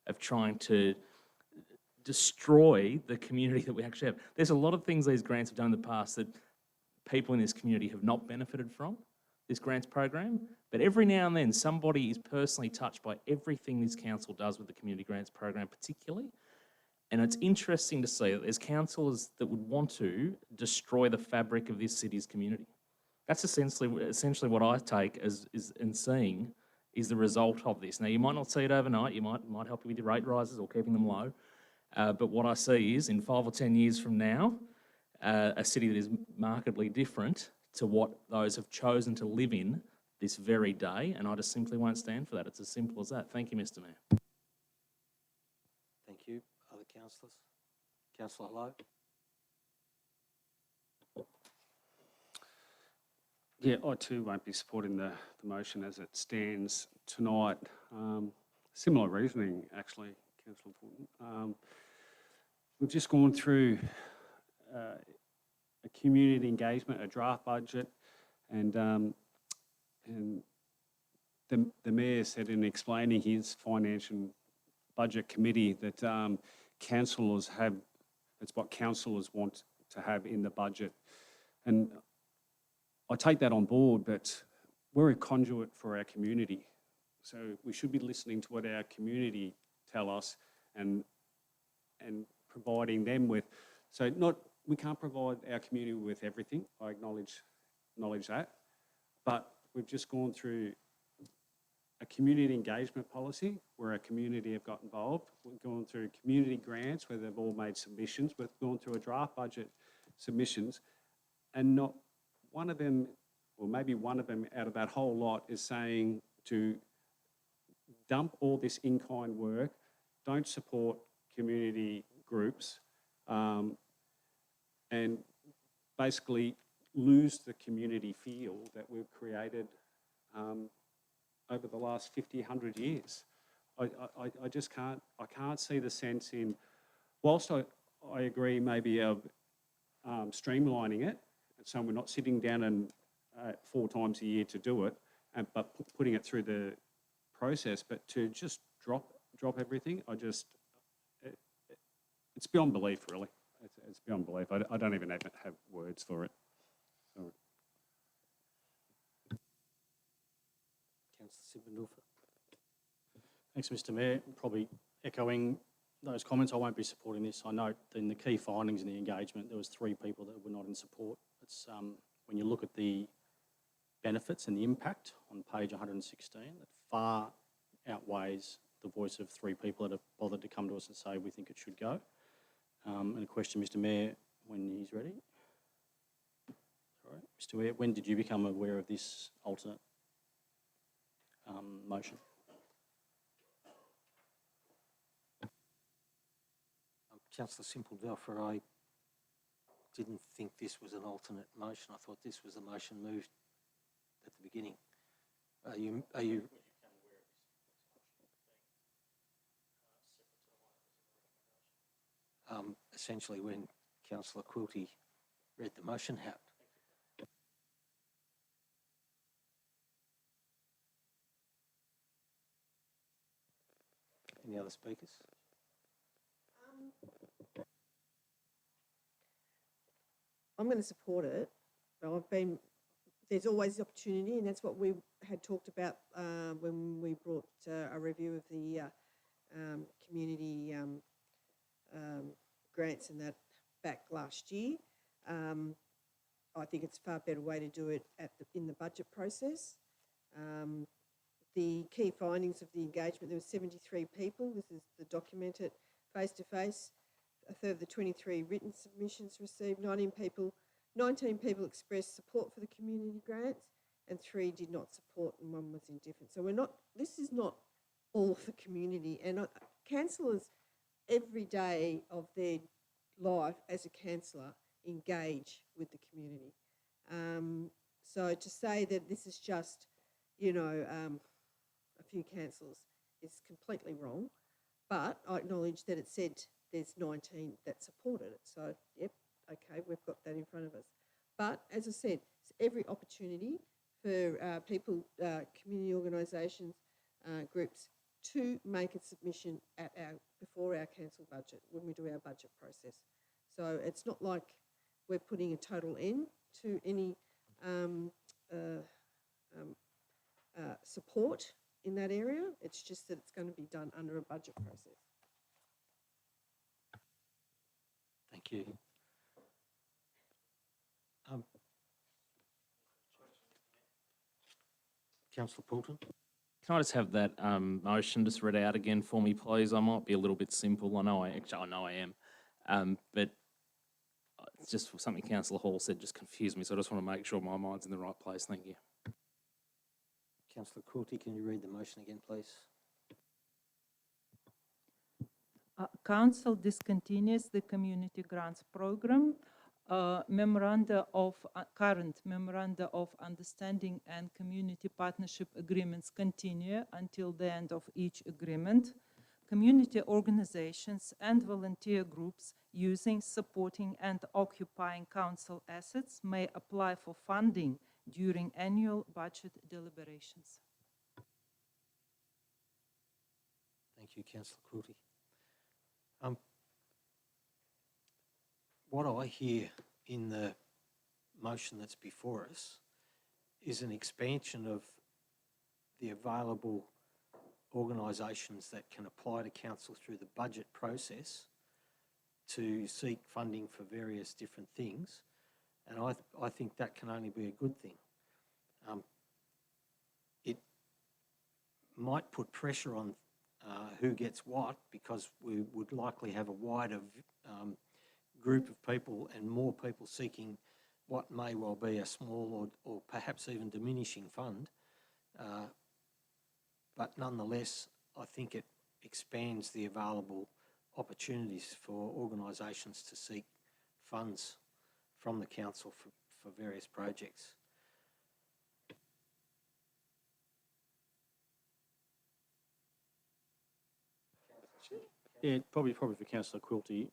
of trying to destroy the community that we actually have. There's a lot of things these grants have done in the past that people in this community have not benefited from, this grants program, but every now and then somebody is personally touched by everything this council does with the community grants program particularly. And it's interesting to see that there's councillors that would want to destroy the fabric of this city's community. That's essentially what I take as in seeing is the result of this. Now, you might not see it overnight. You might help you with your rate rises or keeping them low. But what I see is in 5 or 10 years from now, a city that is markedly different to what those have chosen to live in this very day, and I just simply won't stand for that. It's as simple as that. Thank you, Mr Mayor. Thank you. Other councillors? Councillor Lowe? Yeah, I too won't be supporting the motion as it stands tonight. Similar reasoning, actually, Councillor Porton. We've just gone through a community engagement, a draft budget, and the Mayor said in explaining his financial budget committee that councillors have, it's what councillors want to have in the budget. And I take that on board, but we're a conduit for our community. So we should be listening to what our community tell us and providing them with, so we can't provide our community with everything, I acknowledge that, but we've just gone through a community engagement policy where our community have got involved. We've gone through community grants where they've all made submissions. We've gone through a draft budget submissions, and not one of them, or maybe one of them out of that whole lot, is saying to dump all this in-kind work, don't support community groups, and basically lose the community feel that we've created over the last 50, 100 years. I just can't see the sense in, whilst I agree maybe of streamlining it, so we're not sitting down and 4 times a year to do it, but putting it through the process, but to just drop everything, it's beyond belief, really. It's beyond belief. I don't even have words for it. Sorry. Councillor Sibbendorfer. Thanks, Mr Mayor. Probably echoing those comments, I won't be supporting this. I note in the key findings in the engagement, there was 3 people that were not in support. It's when you look at the benefits and the impact on page 116, it far outweighs the voice of 3 people that have bothered to come to us and say we think it should go. And a question, Mr Mayor, when he's ready. Sorry, Mr Mayor, when did you become aware of this alternate motion? Councillor Simple-Velfer, I didn't think this was an alternate motion. I thought this was a motion moved at the beginning. Are you essentially when Councillor Quilty read the motion out? Any other speakers? I'm going to support it. But there's always the opportunity, and that's what we had talked about when we brought a review of the community grants and that back last year. I think it's a far better way to do it in the budget process. The key findings of the engagement, there were 73 people. This is the documented face-to-face. A third of the 23 written submissions received. 19 people expressed support for the community grants, and 3 did not support, and 1 was indifferent. So this is not all of the community. And councillors, every day of their life as a councillor, engage with the community. So to say that this is just, a few councillors is completely wrong. But I acknowledge that it said there's 19 that supported it. So, yep, okay, we've got that in front of us. But as I said, it's every opportunity for people, community organisations, groups to make a submission before our council budget, when we do our budget process. So it's not like we're putting a total end to any support in that area. It's just that it's going to be done under a budget process. Thank you. Councillor Poulton? Can I just have that motion just read out again for me, please? I might be a little bit simple. I know I am. But it's just something Councillor Hall said just confused me, so I just want to make sure my mind's in the right place. Thank you. Councillor Quilty, can you read the motion again, please? Council discontinues the community grants program. Current memoranda of understanding and community partnership agreements continue until the end of each agreement. Community organizations and volunteer groups using, supporting and occupying council assets may apply for funding during annual budget deliberations. Thank you, Councillor Quilty. What I hear in the motion that's before us is an expansion of the available organisations that can apply to council through the budget process to seek funding for various different things, and I think that can only be a good thing. It might put pressure on who gets what, because we would likely have a wider group of people and more people seeking what may well be a small or perhaps even diminishing fund. But nonetheless, I think it expands the available opportunities for organisations to seek funds from the council for various projects. Yeah, probably for Councillor Quilty,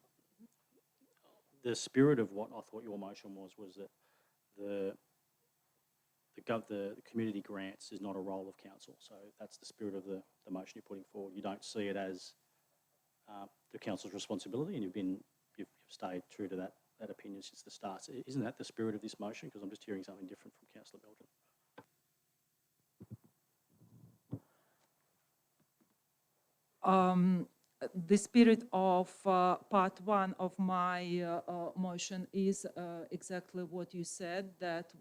the spirit of what I thought your motion was that the community grants is not a role of council. So that's the spirit of the motion you're putting forward. You don't see it as the council's responsibility, and you've stayed true to that opinion since the start. So isn't that the spirit of this motion? Because I'm just hearing something different from Councillor Belton. The spirit of part 1 of my motion is exactly what you said, that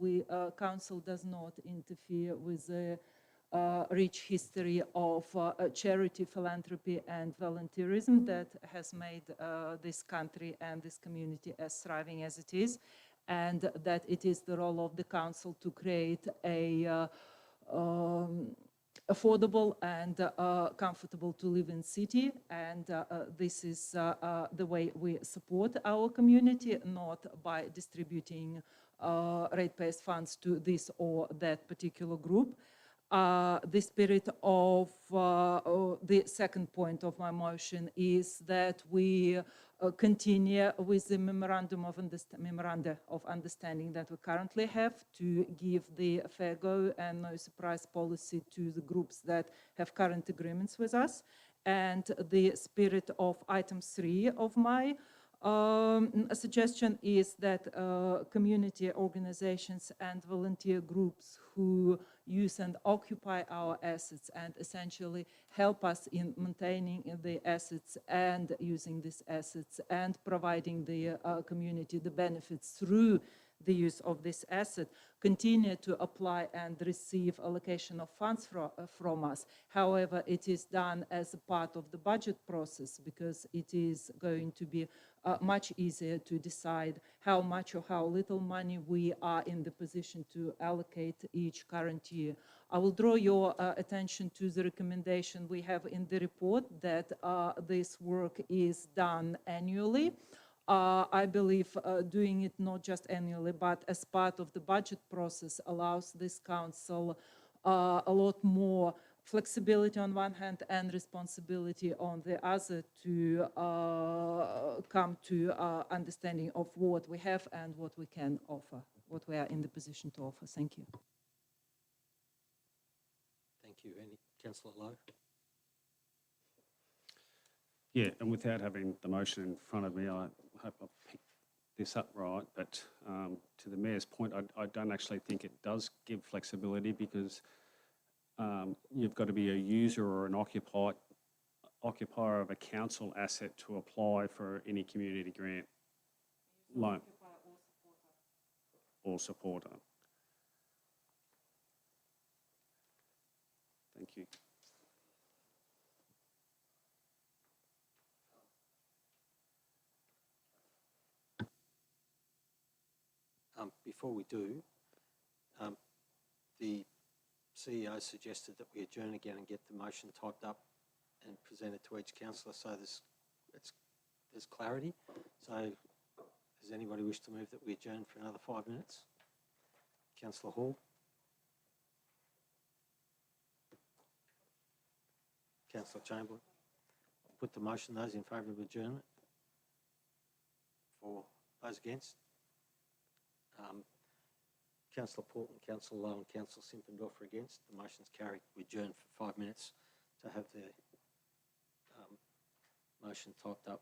council does not interfere with the rich history of charity, philanthropy and volunteerism that has made this country and this community as thriving as it is, and that it is the role of the council to create a affordable and comfortable to live in city, and this is the way we support our community, not by distributing ratepayers funds to this or that particular group. The spirit of the second point of my motion is that we continue with the memoranda of understanding that we currently have to give the fair go and no surprise policy to the groups that have current agreements with us. And the spirit of item 3 of my suggestion is that community organizations and volunteer groups who use and occupy our assets and essentially help us in maintaining the assets and using these assets and providing the community the benefits through the use of this asset, continue to apply and receive allocation of funds from us. However, it is done as a part of the budget process because it is going to be much easier to decide how much or how little money we are in the position to allocate each current year. I will draw your attention to the recommendation we have in the report that this work is done annually. I believe doing it not just annually, but as part of the budget process allows this council a lot more flexibility on one hand and responsibility on the other to come to understanding of what we have and what we can offer, what we are in the position to offer. Thank you. Thank you. Any Councillor Lowe? Yeah, and without having the motion in front of me, I hope I've picked this up right, but to the Mayor's point, I don't actually think it does give flexibility because you've got to be a user or an occupier of a council asset to apply for any community grant loan or supporter. Thank you. Before we do, the CEO suggested that we adjourn again and get the motion typed up and presented to each councillor so there's clarity. So does anybody wish to move that we adjourn for another 5 minutes? Councillor Hall? Councillor Chamberlain? I'll put the motion. Those in favour of adjournment? For those against? Councillor Portman, Councillor Lowe and Councillor Simpendorf are against. The motion's carried. We adjourn for 5 minutes to have the motion typed up.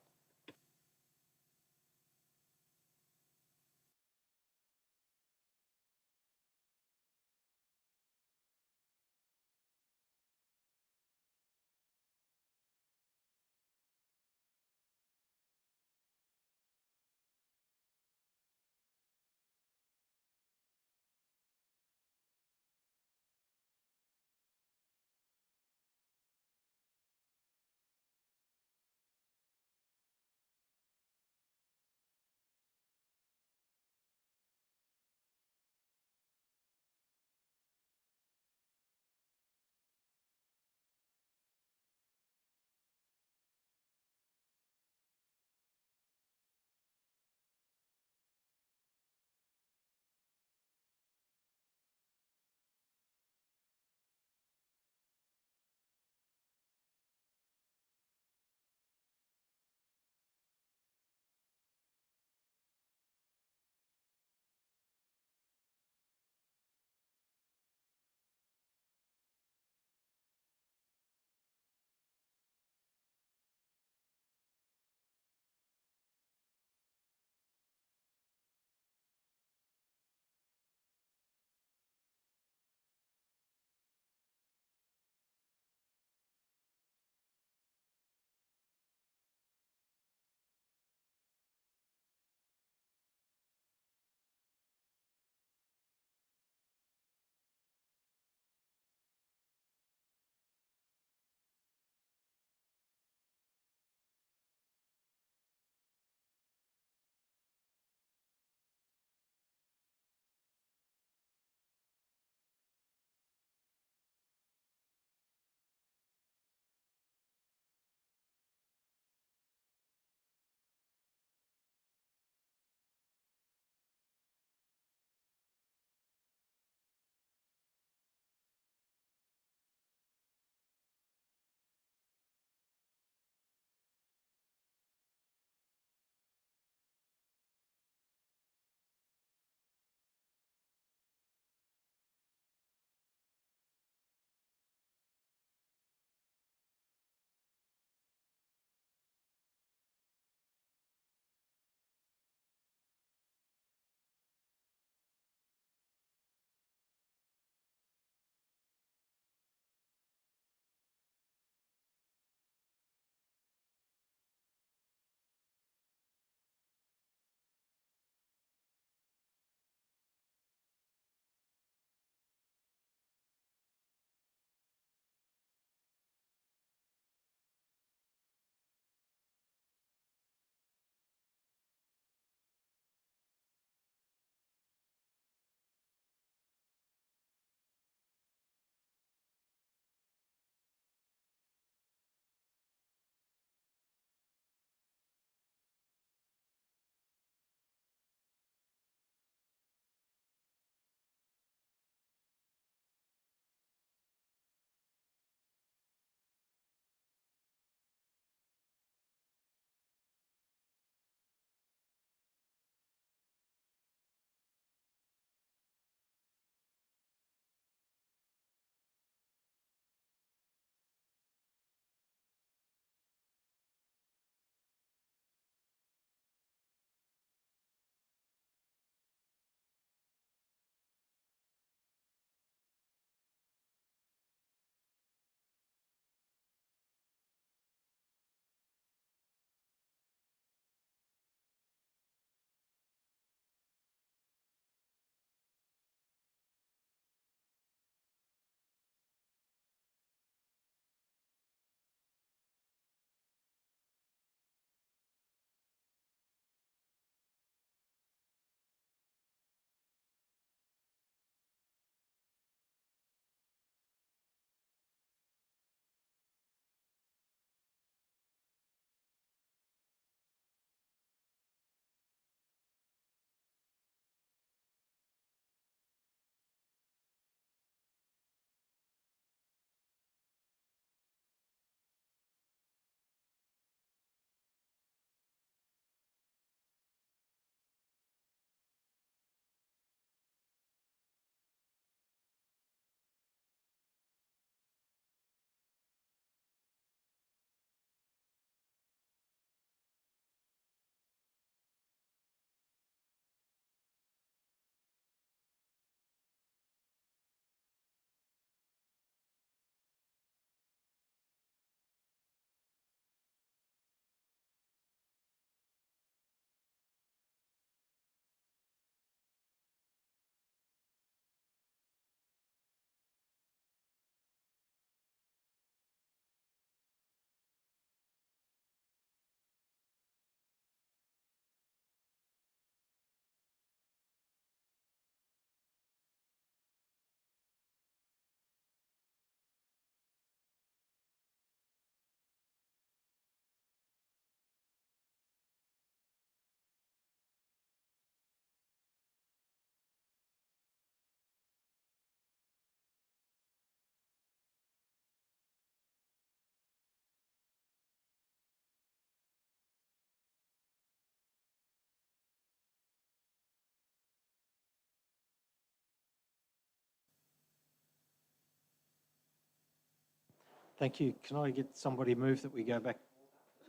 Thank you. Can I get somebody to move that we go back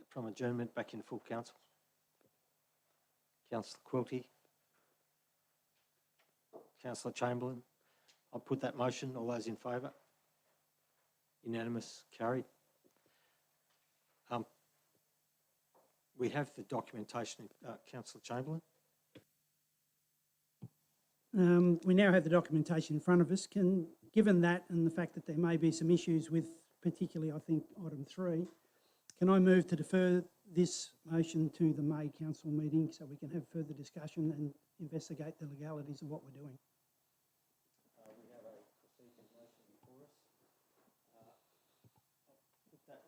from adjournment back in full council? Councillor Quilty. Councillor Chamberlain. I'll put that motion. All those in favour? Unanimous, carried. We have the documentation, Councillor Chamberlain. We now have the documentation in front of us. Given that and the fact that there may be some issues with, particularly I think item 3, can I move to defer this motion to the May council meeting so we can have further discussion and investigate the legalities of what we're doing? We have a proceeding motion before us. Put that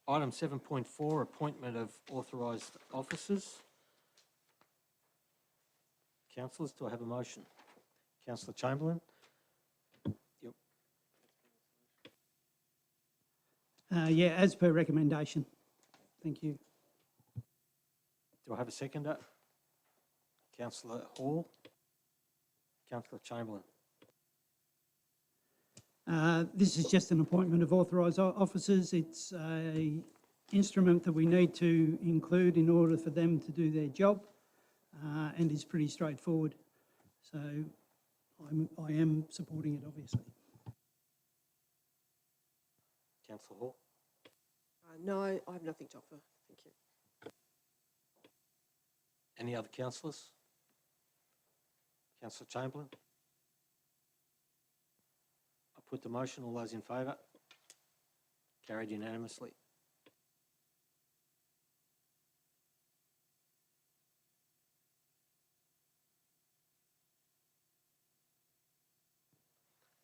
Item 7.4, appointment of authorised officers. Councillors, do I have a motion? Councillor Chamberlain? Yep. Yeah, as per recommendation. Thank you. Do I have a seconder? Councillor Hall? Councillor Chamberlain? This is just an appointment of authorised officers. It's an instrument that we need to include in order for them to do their job, and is pretty straightforward. So I am supporting it, obviously. Councillor Hall? No, I have nothing to offer. Thank you. Any other councillors? Councillor Chamberlain? I put the motion. All those in favour? Carried unanimously.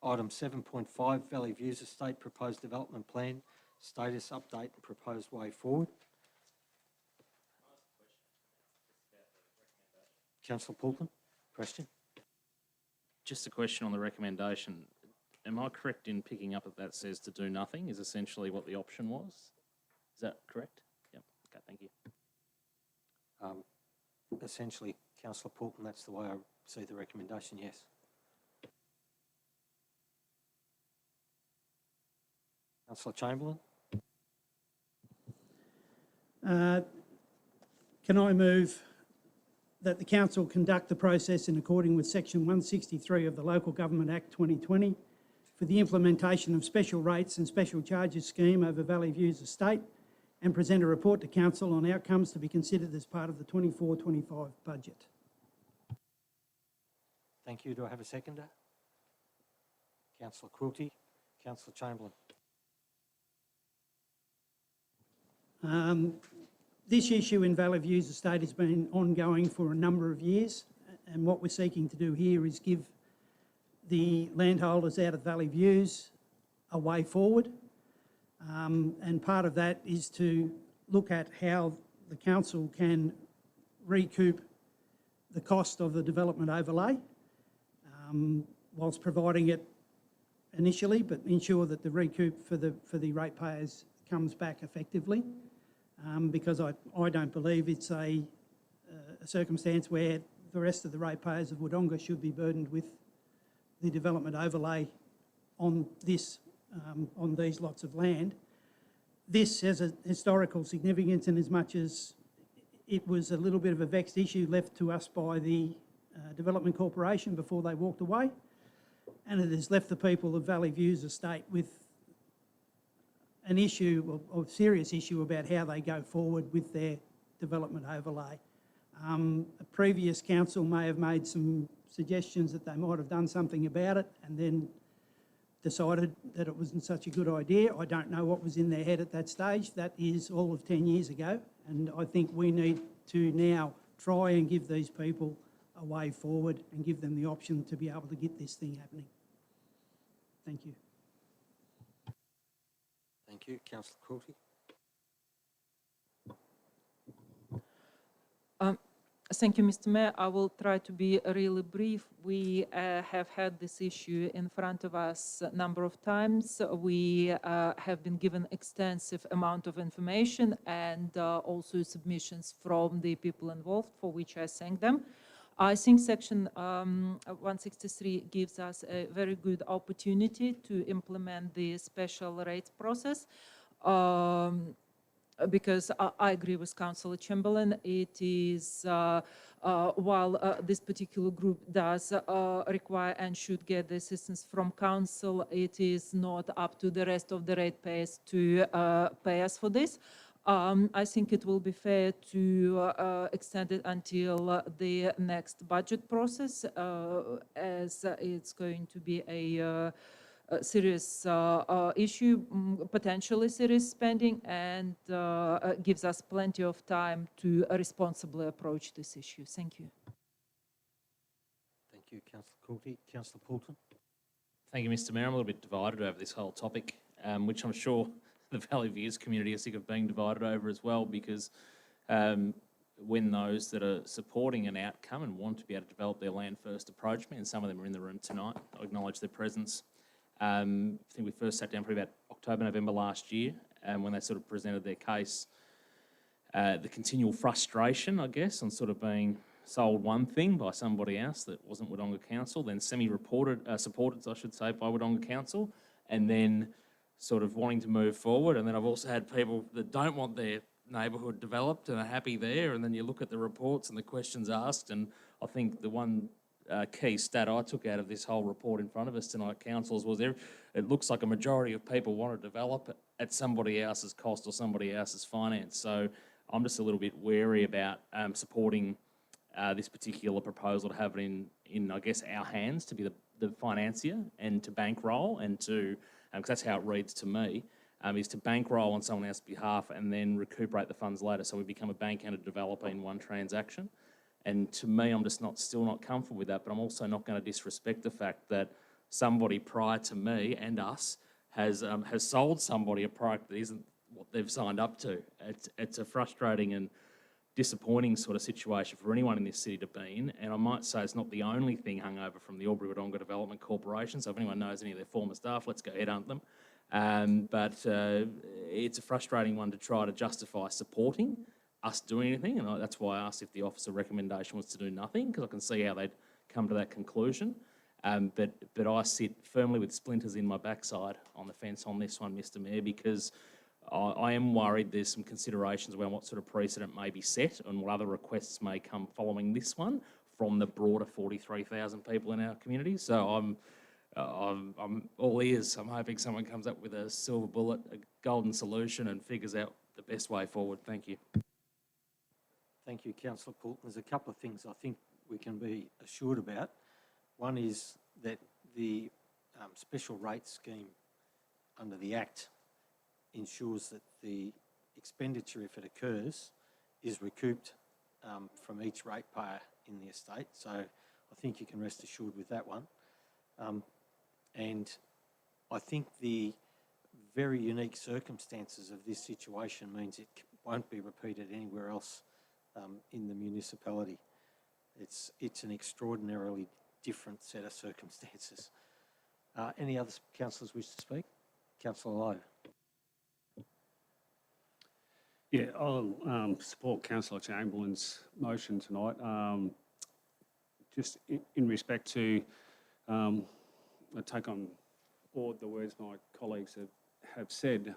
Item 7.5, Valley Views Estate Proposed Development Plan, Status Update and Proposed Way Forward. Councillor Poulton, question? Just a question on the recommendation. Am I correct in picking up that says to do nothing is essentially what the option was? Is that correct? Yep. Okay, thank you. Essentially, Councillor Poulton, that's the way I see the recommendation, yes. Councillor Chamberlain? Can I move that the council conduct the process in accordance with section 163 of the Local Government Act 2020 for the implementation of special rates and special charges scheme over Valley Views Estate, and present a report to council on outcomes to be considered as part of the 24-25 budget. Thank you. Do I have a seconder? Councillor Quilty. Councillor Chamberlain? This issue in Valley Views Estate has been ongoing for a number of years, and what we're seeking to do here is give the landholders out of Valley Views a way forward, and part of that is to look at how the council can recoup the cost of the development overlay, whilst providing it initially, but ensure that the recoup for the ratepayers comes back effectively, because I don't believe it's a circumstance where the rest of the ratepayers of Wodonga should be burdened with the development overlay on this, on these lots of land. This has a historical significance in as much as it was a little bit of a vexed issue left to us by the Development Corporation before they walked away, and it has left the people of Valley Views Estate with an issue, or serious issue, about how they go forward with their development overlay. A previous council may have made some suggestions that they might have done something about it and then decided that it wasn't such a good idea. I don't know what was in their head at that stage. That is all of 10 years ago, and I think we need to now try and give these people a way forward and give them the option to be able to get this thing happening. Thank you. Thank you. Councillor Quilty? Thank you, Mr. Mayor. I will try to be really brief. We have had this issue in front of us a number of times. We have been given extensive amount of information and also submissions from the people involved, for which I thank them. I think Section 163 gives us a very good opportunity to implement the special rates process. Because I agree with Councillor Chamberlain, it is, while this particular group does require and should get the assistance from council, it is not up to the rest of the ratepayers to pay us for this. I think it will be fair to extend it until the next budget process, as it's going to be a serious issue, potentially serious spending, and gives us plenty of time to responsibly approach this issue. Thank you. Thank you, Councillor Coulty. Councillor Poulton. Thank you, Mr. Mayor. I'm a little bit divided over this whole topic, which I'm sure the Valley Views community are sick of being divided over as well, because when those that are supporting an outcome and want to be able to develop their land first approach me, and some of them are in the room tonight, I acknowledge their presence. I think we first sat down probably about October, November last year, when they sort of presented their case. The continual frustration, I guess, on sort of being sold one thing by somebody else that wasn't Wodonga Council, then supported, I should say, by Wodonga Council, and then sort of wanting to move forward. And then I've also had people that don't want their neighbourhood developed and are happy there, and then you look at the reports and the questions asked, and I think the one key stat I took out of this whole report in front of us tonight, councillors, was it looks like a majority of people want to develop at somebody else's cost or somebody else's finance. So I'm just a little bit wary about supporting this particular proposal, to have it in I guess, our hands, to be the financier and to bankroll, and to, because that's how it reads to me, is to bankroll on someone else's behalf and then recuperate the funds later. So we become a bank and a developer in one transaction. And to me, I'm just still not comfortable with that, but I'm also not going to disrespect the fact that somebody prior to me and us has sold somebody a product that isn't what they've signed up to. It's a frustrating and disappointing sort of situation for anyone in this city to be in, and I might say it's not the only thing hung over from the Albury-Wodonga Development Corporation, so if anyone knows any of their former staff, let's go headhunt them. But it's a frustrating one to try to justify supporting us doing anything, and that's why I asked if the officer recommendation was to do nothing, because I can see how they'd come to that conclusion. But I sit firmly with splinters in my backside on the fence on this one, Mr. Mayor, because I am worried there's some considerations around what sort of precedent may be set and what other requests may come following this one from the broader 43,000 people in our community. So I'm all ears. I'm hoping someone comes up with a silver bullet, a golden solution, and figures out the best way forward. Thank you. Thank you, Councillor Poulton. There's a couple of things I think we can be assured about. One is that the special rate scheme under the Act ensures that the expenditure, if it occurs, is recouped from each ratepayer in the estate. So I think you can rest assured with that one. And I think the very unique circumstances of this situation means it won't be repeated anywhere else in the municipality. It's an extraordinarily different set of circumstances. Any other councillors wish to speak? Councillor Lowe. Yeah, I'll support Councillor Chamberlain's motion tonight. Just in respect to, I take on board the words my colleagues have said.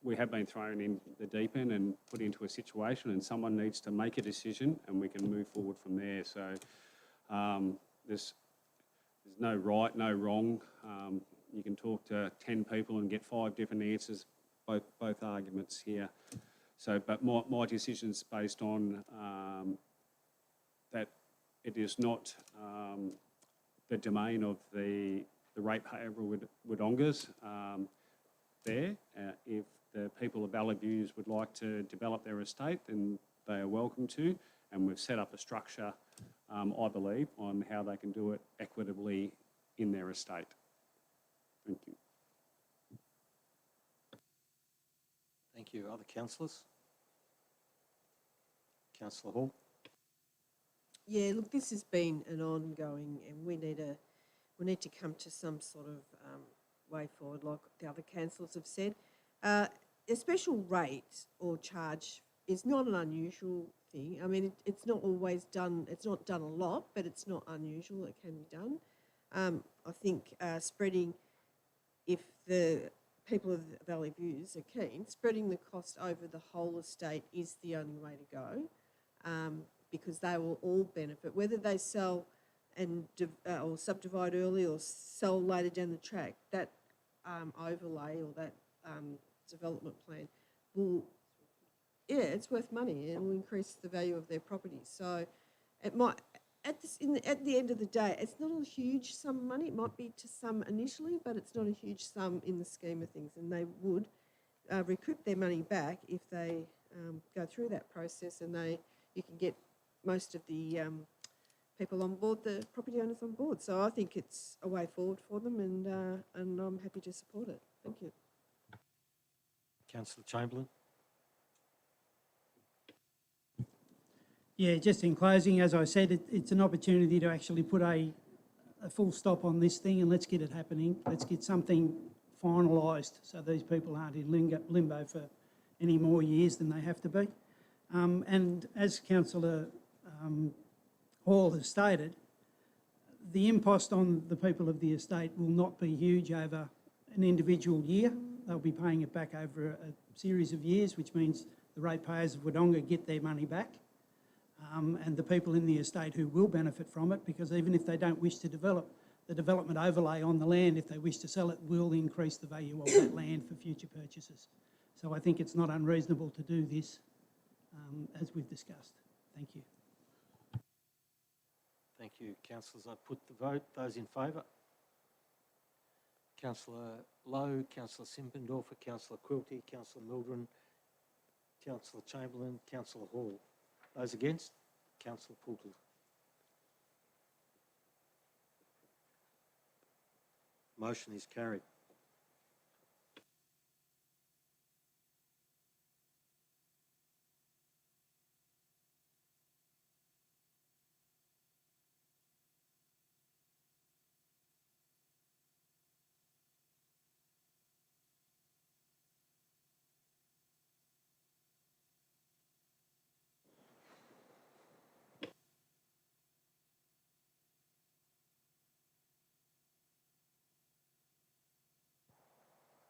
We have been thrown in the deep end and put into a situation, and someone needs to make a decision, and we can move forward from there. So there's no right, no wrong. You can talk to 10 people and get 5 different answers, both arguments here. So, but my decision's based on that it is not the domain of the ratepayer Wodongas there. If the people of Valley Views would like to develop their estate, then they are welcome to, and we've set up a structure, I believe, on how they can do it equitably in their estate. Thank you. Thank you. Other councillors? Councillor Hall. Yeah, look, this has been an ongoing, and we need to come to some sort of way forward, like the other councillors have said. A special rate or charge is not an unusual thing. I mean, it's not always done. It's not done a lot, but it's not unusual. It can be done. I think spreading, if the people of the Valley Views are keen, spreading the cost over the whole estate is the only way to go, because they will all benefit, whether they sell and or subdivide early or sell later down the track. That overlay or that development plan will, yeah, it's worth money and will increase the value of their property. So it might, at the end of the day, it's not a huge sum of money. It might be to some initially, but it's not a huge sum in the scheme of things, and they would recoup their money back if they go through that process, and you can get most of the people on board, the property owners on board. So I think it's a way forward for them, and I'm happy to support it. Thank you. Councillor Chamberlain. Yeah, just in closing, as I said, it's an opportunity to actually put a full stop on this thing, and let's get it happening. Let's get something finalised so these people aren't in limbo for any more years than they have to be. And as Councillor Hall has stated, the impost on the people of the estate will not be huge over an individual year. They'll be paying it back over a series of years, which means the ratepayers of Wodonga get their money back. And the people in the estate who will benefit from it, because even if they don't wish to develop, the development overlay on the land, if they wish to sell it, will increase the value of that land for future purchases. So I think it's not unreasonable to do this, as we've discussed. Thank you. Thank you, councillors. I put the vote. Those in favour? Councillor Lowe, Councillor Simpendorfer, Councillor Quilty, Councillor Mildren, Councillor Chamberlain, Councillor Hall. Those against? Councillor Poulter. Motion is carried.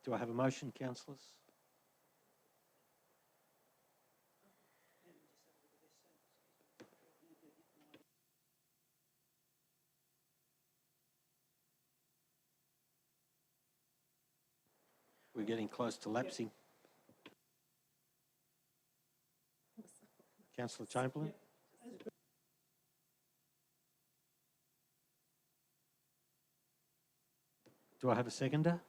Do I have a motion, councillors? We're getting close to lapsing. Councillor Chamberlain? Do I have a seconder?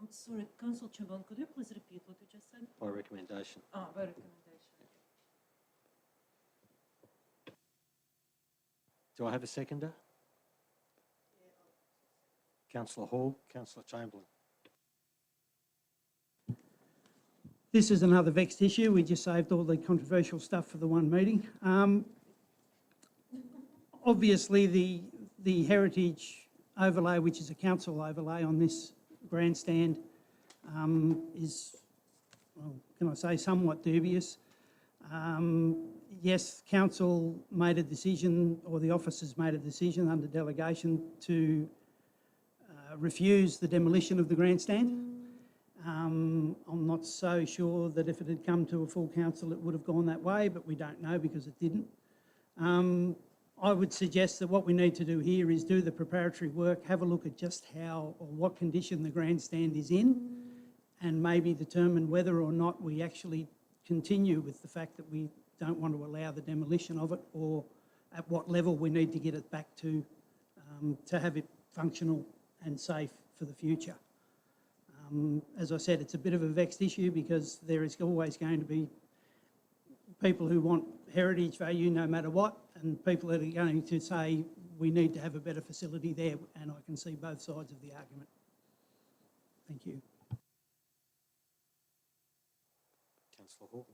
I'm sorry, Councillor Chamberlain, could you please repeat what you just said? By recommendation. By recommendation. Do I have a seconder? Councillor Hall, Councillor Chamberlain. This is another vexed issue. We just saved all the controversial stuff for the one meeting. Obviously, the heritage overlay, which is a council overlay on this grandstand, is, well, can I say, somewhat dubious. Yes, council made a decision, or the officers made a decision under delegation to refuse the demolition of the grandstand. I'm not so sure that if it had come to a full council it would have gone that way, but we don't know because it didn't. I would suggest that what we need to do here is do the preparatory work, have a look at just how or what condition the grandstand is in, and maybe determine whether or not we actually continue with the fact that we don't want to allow the demolition of it, or at what level we need to get it back to have it functional and safe for the future. As I said, it's a bit of a vexed issue because there is always going to be people who want heritage value no matter what, and people that are going to say we need to have a better facility there, and I can see both sides of the argument. Thank you. Councillor Hall.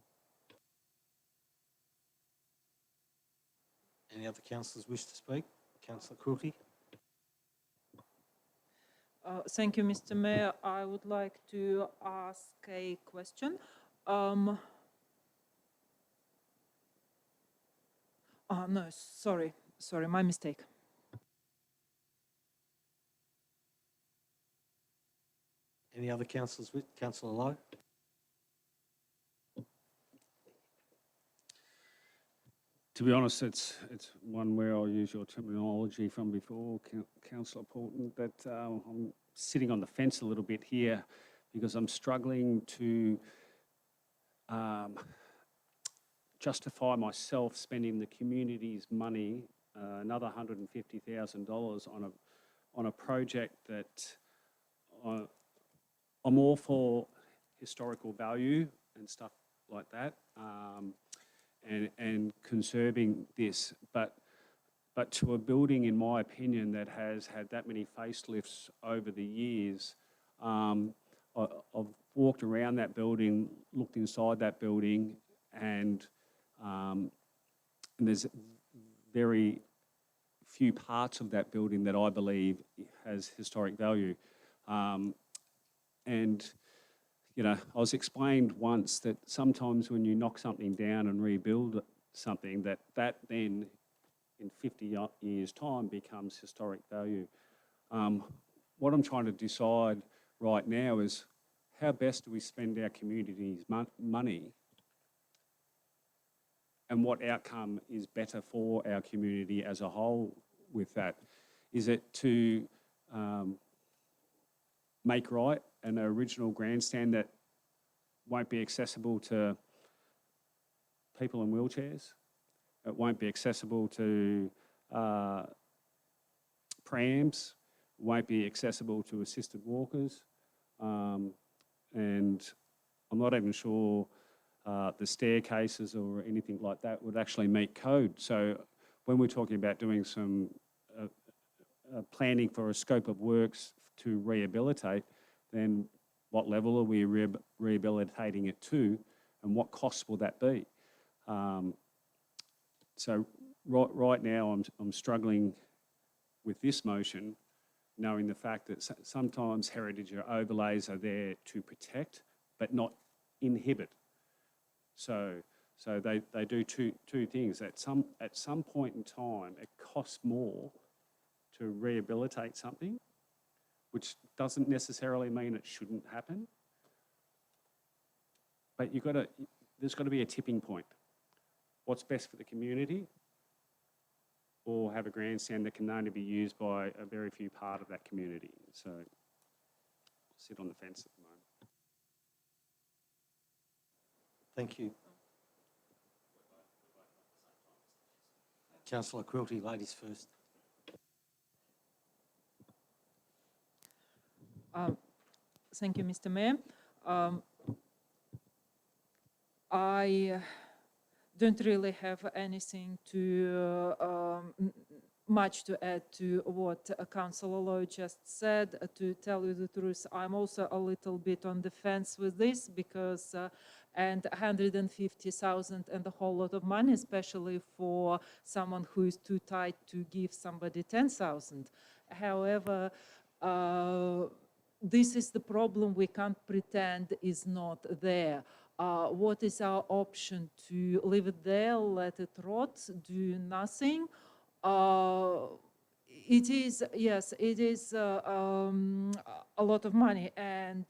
Any other councillors wish to speak? Councillor Quilty. Thank you, Mr. Mayor. I would like to ask a question. No, sorry, my mistake. Any other councillors? Councillor Lowe. To be honest, it's one where I'll use your terminology from before, Councillor Porton, that I'm sitting on the fence a little bit here because I'm struggling to justify myself spending the community's money, another $150,000 on a project that I'm all for historical value and stuff like that. And conserving this, but to a building, in my opinion, that has had that many facelifts over the years. I've walked around that building, looked inside that building, and there's very few parts of that building that I believe has historic value. And you know, I was explained once that sometimes when you knock something down and rebuild something, that then in 50 years' time becomes historic value. What I'm trying to decide right now is how best do we spend our community's money, and what outcome is better for our community as a whole with that? Is it to make right an original grandstand that won't be accessible to people in wheelchairs? It won't be accessible to prams, won't be accessible to assisted walkers, and I'm not even sure the staircases or anything like that would actually meet code. So when we're talking about doing some planning for a scope of works to rehabilitate, then what level are we rehabilitating it to, and what costs will that be? So right now I'm struggling with this motion, knowing the fact that sometimes heritage overlays are there to protect but not inhibit. So they do two things. At some point in time, it costs more to rehabilitate something, which doesn't necessarily mean it shouldn't happen. But there's got to be a tipping point. What's best for the community, or have a grandstand that can only be used by a very few part of that community. So I'll sit on the fence at the moment. Thank you. Councillor Quilty, ladies first. Thank you, Mr. Mayor. I don't really have anything much to add to what Councillor Lowe just said. To tell you the truth, I'm also a little bit on the fence with this because and 150,000 and a whole lot of money, especially for someone who is too tight to give somebody 10,000. However, this is the problem we can't pretend is not there. What is our option? To leave it there, let it rot, do nothing? It is, yes, it is a lot of money, and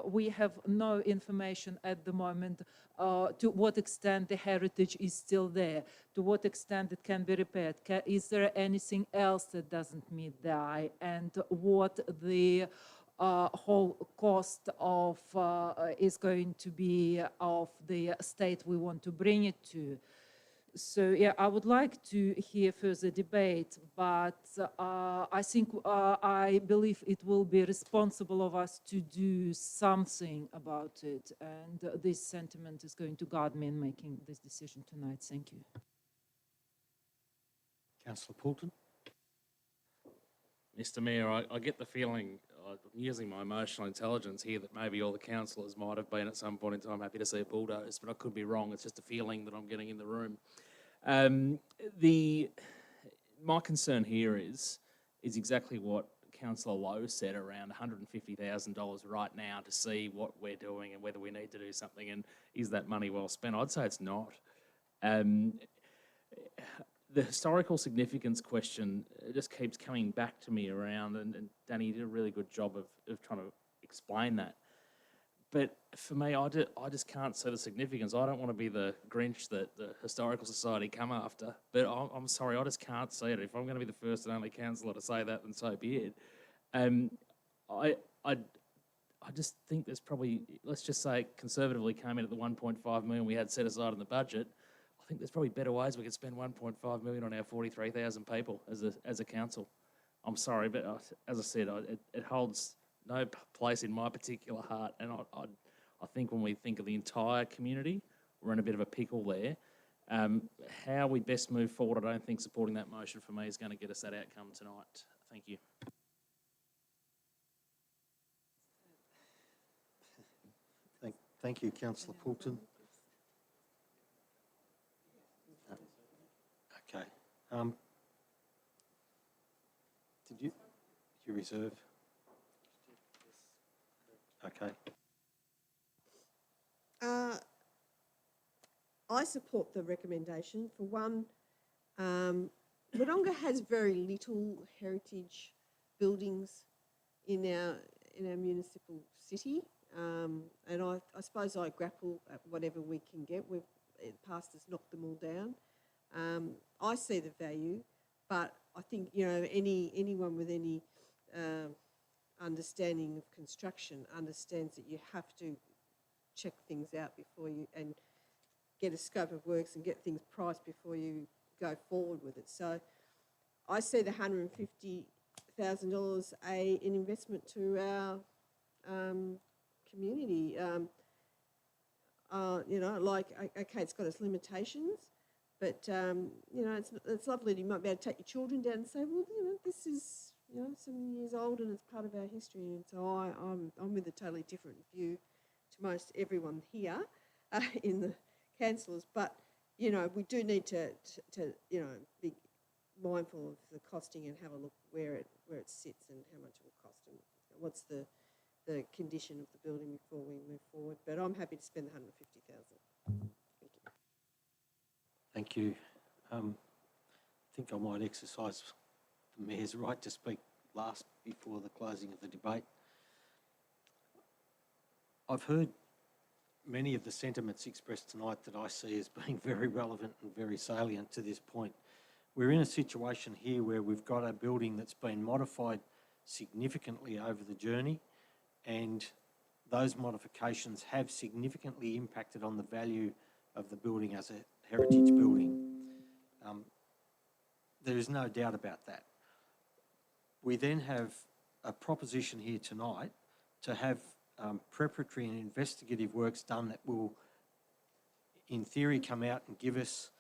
we have no information at the moment to what extent the heritage is still there, to what extent it can be repaired. Is there anything else that doesn't meet the eye, and what the whole cost of is going to be of the state we want to bring it to. So yeah, I would like to hear further debate, but I believe it will be responsible of us to do something about it, and this sentiment is going to guide me in making this decision tonight. Thank you. Councillor Poulton. Mr Mayor, I get the feeling, I'm using my emotional intelligence here, that maybe all the councillors might have been at some point in time happy to see a bulldoze, but I could be wrong. It's just a feeling that I'm getting in the room. My concern here is exactly what Councillor Lowe said, around $150,000 right now to see what we're doing and whether we need to do something, and is that money well spent? I'd say it's not. The historical significance question just keeps coming back to me around, and Danny did a really good job of trying to explain that. But for me, I just can't see the significance. I don't want to be the Grinch that the Historical Society come after, but I'm sorry, I just can't see it. If I'm going to be the first and only councillor to say that, then so be it. I just think there's probably, let's just say conservatively came in at the 1.5 million we had set aside in the budget. I think there's probably better ways we could spend 1.5 million on our 43,000 people as a council. I'm sorry, but as I said, it holds no place in my particular heart, and I think when we think of the entire community, we're in a bit of a pickle there. How we best move forward, I don't think supporting that motion for me is going to get us that outcome tonight. Thank you. Thank you, Councillor Poulton. Okay. Did you reserve? Okay. I support the recommendation. For one, Wodonga has very little heritage buildings in our municipal city, and I suppose I grapple at whatever we can get. The past has knocked them all down. I see the value, but I think anyone with any understanding of construction understands that you have to check things out before you, and get a scope of works and get things priced before you go forward with it. So I see the $150,000 an investment to our community. Okay, it's got its limitations, but it's lovely. You might be able to take your children down and say, well, this is some years old and it's part of our history. And so I'm with a totally different view to most everyone here in the councillors. But we do need to be mindful of the costing and have a look where it sits and how much it will cost and what's the condition of the building before we move forward. But I'm happy to spend the $150,000. Thank you. Thank you. I think I might exercise the Mayor's right to speak last before the closing of the debate. I've heard many of the sentiments expressed tonight that I see as being very relevant and very salient to this point. We're in a situation here where we've got a building that's been modified significantly over the journey, and those modifications have significantly impacted on the value of the building as a heritage building. There is no doubt about that. We then have a proposition here tonight to have preparatory and investigative works done that will, in theory, come out and give us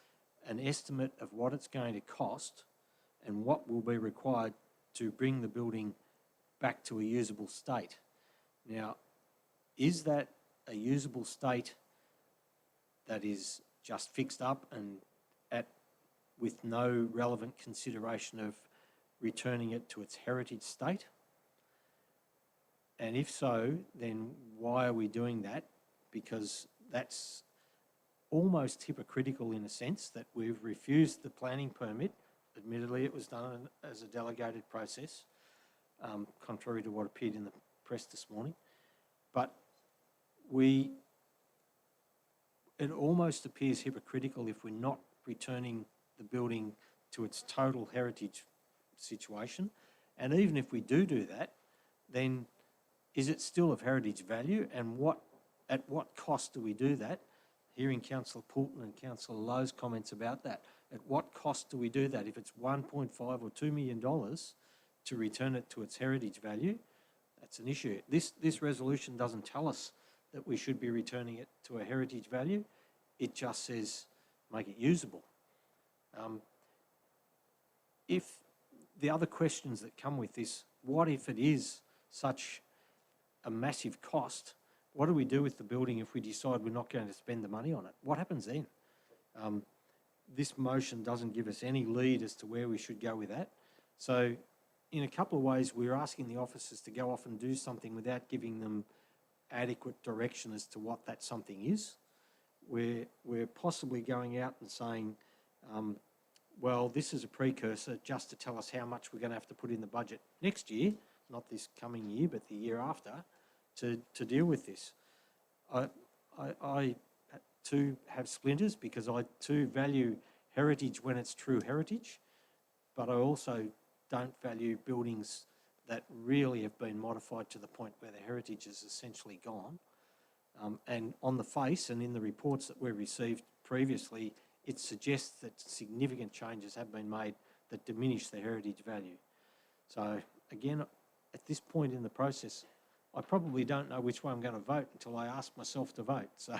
an estimate of what it's going to cost and what will be required to bring the building back to a usable state. Now, is that a usable state that is just fixed up and with no relevant consideration of returning it to its heritage state? And if so, then why are we doing that? Because that's almost hypocritical in a sense that we've refused the planning permit. Admittedly, it was done as a delegated process, contrary to what appeared in the press this morning. But it almost appears hypocritical if we're not returning the building to its total heritage situation. And even if we do that, then is it still of heritage value, and at what cost do we do that? Hearing Councillor Poulton and Councillor Lowe's comments about that, at what cost do we do that? If it's $1.5 or $2 million to return it to its heritage value, that's an issue. This resolution doesn't tell us that we should be returning it to a heritage value. It just says make it usable. If the other questions that come with this, what if it is such a massive cost? What do we do with the building if we decide we're not going to spend the money on it? What happens then? This motion doesn't give us any lead as to where we should go with that. So in a couple of ways, we're asking the officers to go off and do something without giving them adequate direction as to what that something is. We're possibly going out and saying, well, this is a precursor just to tell us how much we're going to have to put in the budget next year, not this coming year, but the year after, to deal with this. I too have splinters because I too value heritage when it's true heritage, but I also don't value buildings that really have been modified to the point where the heritage is essentially gone. And on the face and in the reports that we received previously, it suggests that significant changes have been made that diminish the heritage value. So again, at this point in the process, I probably don't know which way I'm going to vote until I ask myself to vote. So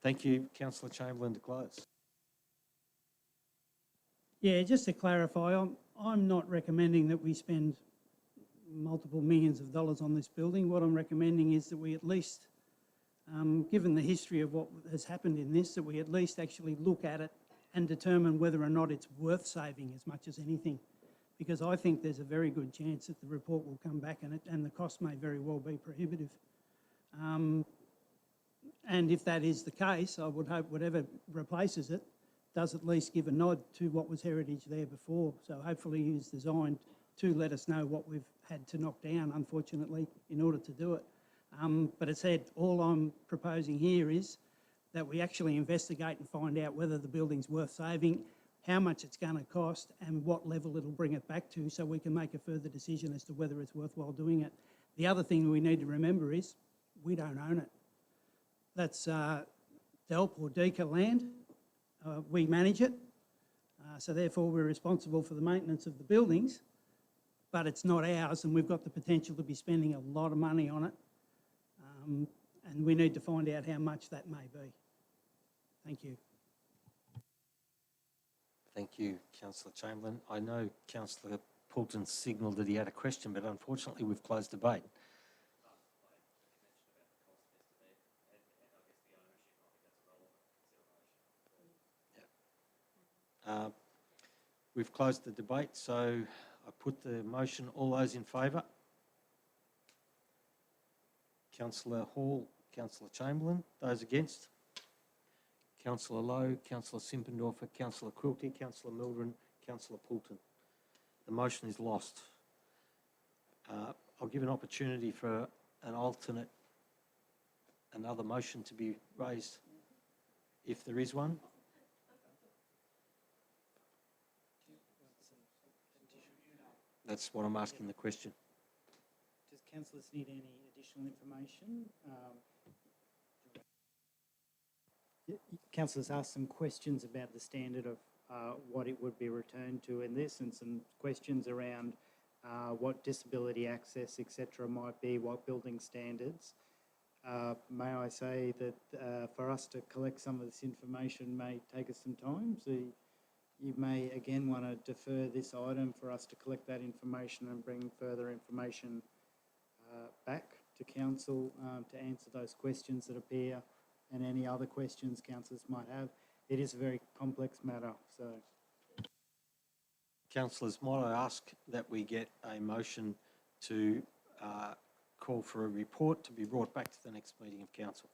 thank you, Councillor Chamberlain, to close. Yeah, just to clarify, I'm not recommending that we spend multiple millions of dollars on this building. What I'm recommending is that we at least, given the history of what has happened in this, that we at least actually look at it and determine whether or not it's worth saving as much as anything. Because I think there's a very good chance that the report will come back and the cost may very well be prohibitive. And if that is the case, I would hope whatever replaces it does at least give a nod to what was heritage there before. So hopefully it's designed to let us know what we've had to knock down, unfortunately, in order to do it. But as said, all I'm proposing here is that we actually investigate and find out whether the building's worth saving, how much it's going to cost and what level it'll bring it back to, so we can make a further decision as to whether it's worthwhile doing it. The other thing we need to remember is we don't own it. That's DELP or DECA land. We manage it, so therefore we're responsible for the maintenance of the buildings, but it's not ours and we've got the potential to be spending a lot of money on it, and we need to find out how much that may be. Thank you. Thank you, Councillor Chamberlain. I know Councillor Poulton signalled that he had a question, but unfortunately we've closed debate. We've closed the debate, so I put the motion. All those in favour? Councillor Hall, Councillor Chamberlain. Those against? Councillor Lowe, Councillor Simpendorfer, Councillor Quilty, Councillor Mildren, Councillor Poulton. The motion is lost. I'll give an opportunity for an alternate, another motion to be raised, if there is one. That's what I'm asking the question. Does councillors need any additional information? Councillors asked some questions about the standard of what it would be returned to in this, and some questions around what disability access, etc., might be, what building standards. May I say that for us to collect some of this information may take us some time, so you may again want to defer this item for us to collect that information and bring further information back to council to answer those questions that appear and any other questions councillors might have. It is a very complex matter, so. Councillors, might I ask that we get a motion to call for a report to be brought back to the next meeting of council?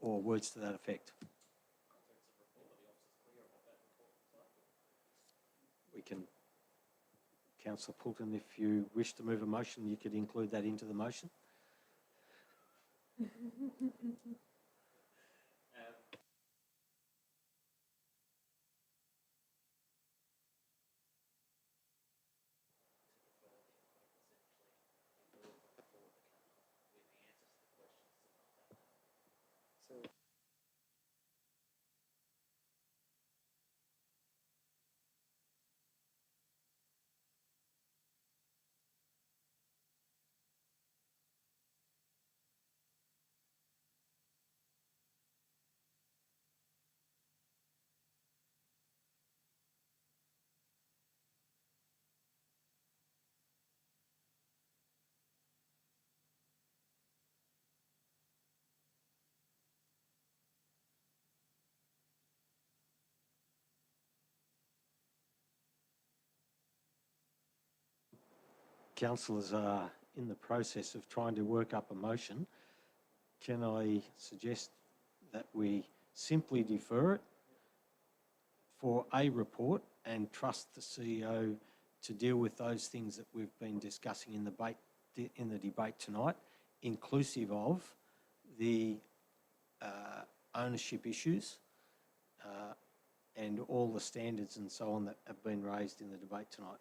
Or words to that effect? We can, Councillor Poulton, if you wish to move a motion, you could include that into the motion. councillors are in the process of trying to work up a motion, can I suggest that we simply defer it for a report and trust the CEO to deal with those things that we've been discussing in the debate tonight, inclusive of the ownership issues and all the standards and so on that have been raised in the debate tonight.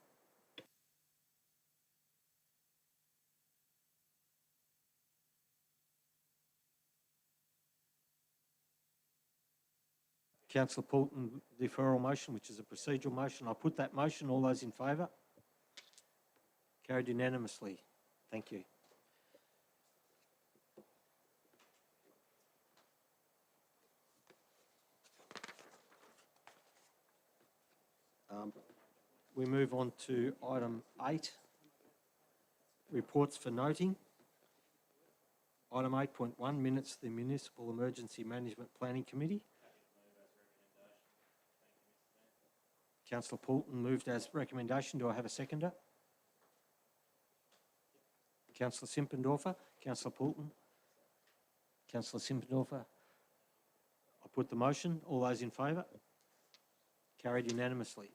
Councillor Poulton, deferral motion, which is a procedural motion. I'll put that motion. All those in favour? Carried unanimously. Thank you. We move on to item 8, reports for noting. Item 8.1, minutes of the Municipal Emergency Management Planning Committee. Councillor Poulton moved as recommendation. Do I have a seconder? Councillor Simpendorfer. Councillor Poulton. Councillor Simpendorfer. I'll put the motion. All those in favour? Carried unanimously.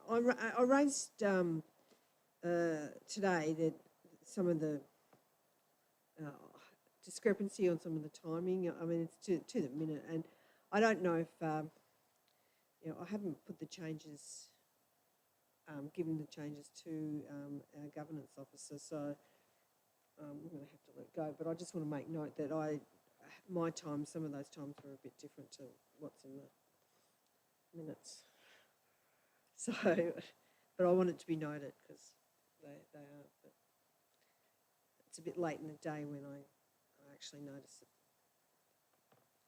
I raised today that some of the discrepancy on some of the timing. I mean, it's to the minute, and I don't know if I haven't put the changes, given the changes to our governance officer, so we're going to have to let it go. But I just want to make note that my time, some of those times were a bit different to what's in the minutes. So, but I want it to be noted because they are. But it's a bit late in the day when I actually noticed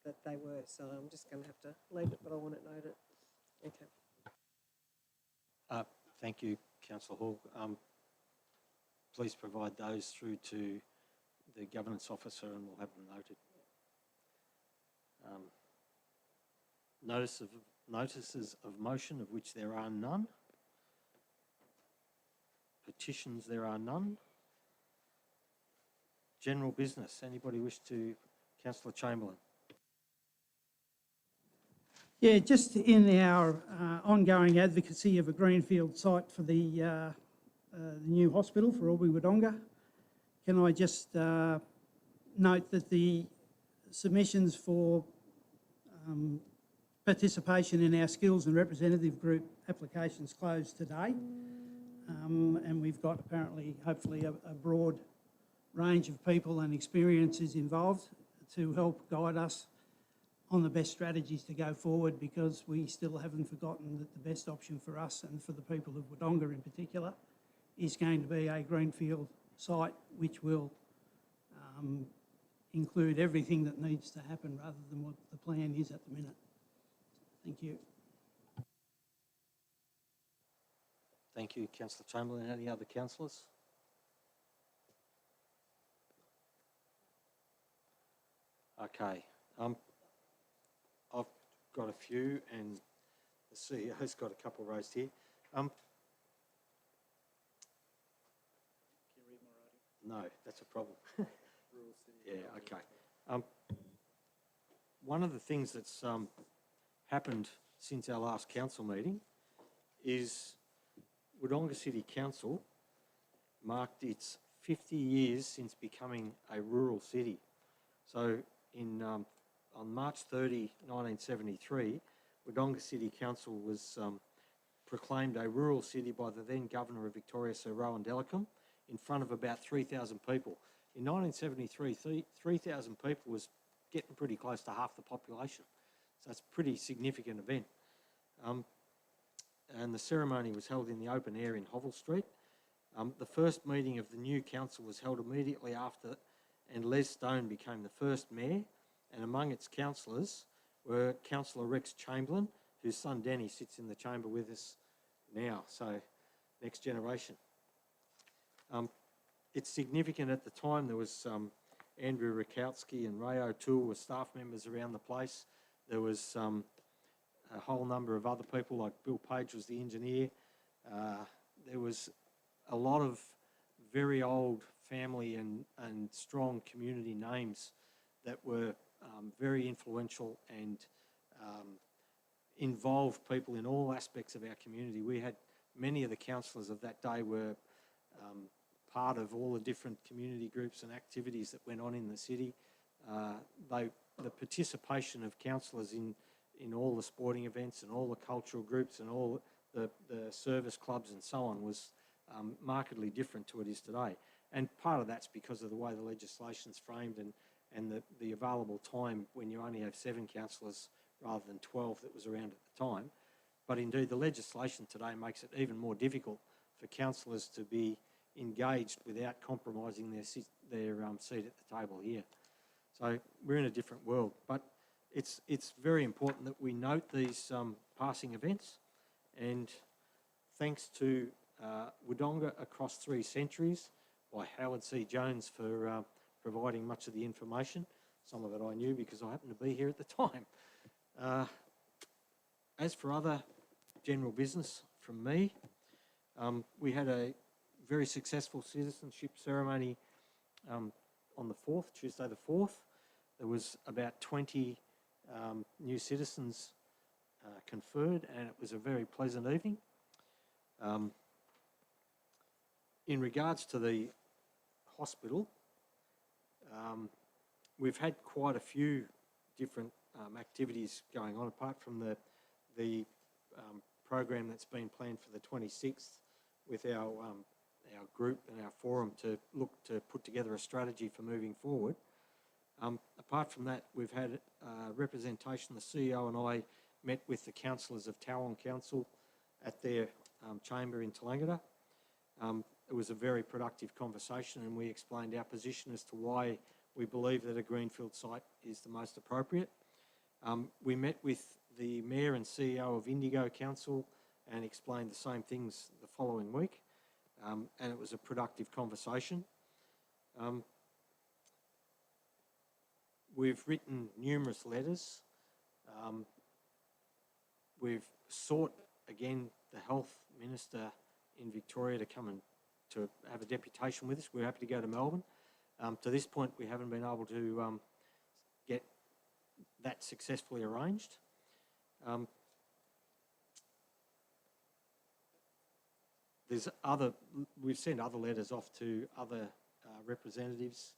that they were. So I'm just going to have to leave it, but I want it noted. Okay. Thank you, Councillor Hall. Please provide those through to the governance officer and we'll have them noted. Notices of motion, of which there are none. Petitions, there are none. General business, anybody wish to? Councillor Chamberlain. Yeah, just in our ongoing advocacy of a greenfield site for the new hospital for Wodonga, can I just note that the submissions for participation in our skills and representative group applications closed today, and we've got apparently, hopefully, a broad range of people and experiences involved to help guide us on the best strategies to go forward, because we still haven't forgotten that the best option for us and for the people of Wodonga in particular is going to be a greenfield site which will include everything that needs to happen rather than what the plan is at the minute. Thank you. Thank you, Councillor Chamberlain. Any other councillors? Okay. I've got a few and the CEO's got a couple raised here. Can you read my writing? No, that's a problem. Yeah, okay. One of the things that's happened since our last council meeting is Wodonga City Council marked its 50 years since becoming a rural city. So on March 30, 1973, Wodonga City Council was proclaimed a rural city by the then Governor of Victoria, Sir Rowan Delacombe, in front of about 3,000 people. In 1973, 3,000 people was getting pretty close to half the population. So it's a pretty significant event. And the ceremony was held in the open air in Hovel Street. The first meeting of the new council was held immediately after, and Les Stone became the first mayor, and among its councillors were Councillor Rex Chamberlain, whose son Danny sits in the chamber with us now, so next generation. It's significant at the time. There was Andrew Rakowski and Ray O'Toole were staff members around the place. There was a whole number of other people, like Bill Page was the engineer. There was a lot of very old family and strong community names that were very influential and involved people in all aspects of our community. We had many of the councillors of that day were part of all the different community groups and activities that went on in the city. The participation of councillors in all the sporting events and all the cultural groups and all the service clubs and so on was markedly different to what it is today. And part of that's because of the way the legislation's framed and the available time when you only have 7 councillors rather than 12 that was around at the time. But indeed, the legislation today makes it even more difficult for councillors to be engaged without compromising their seat at the table here. So we're in a different world. But it's very important that we note these passing events, and thanks to Wodonga Across 3 Centuries by Howard C. Jones for providing much of the information. Some of it I knew because I happened to be here at the time. As for other general business from me, we had a very successful citizenship ceremony on the 4th, Tuesday the 4th. There was about 20 new citizens conferred, and it was a very pleasant evening. In regards to the hospital, we've had quite a few different activities going on, apart from the program that's been planned for the 26th with our group and our forum to look to put together a strategy for moving forward. Apart from that, we've had representation. The CEO and I met with the councillors of Towong Council at their chamber in Tolangata. It was a very productive conversation, and we explained our position as to why we believe that a greenfield site is the most appropriate. We met with the Mayor and CEO of Indigo Council and explained the same things the following week, and it was a productive conversation. We've written numerous letters. We've sought, again, the Health Minister in Victoria to come and to have a deputation with us. We're happy to go to Melbourne. To this point, we haven't been able to get that successfully arranged. We've sent other letters off to other representatives,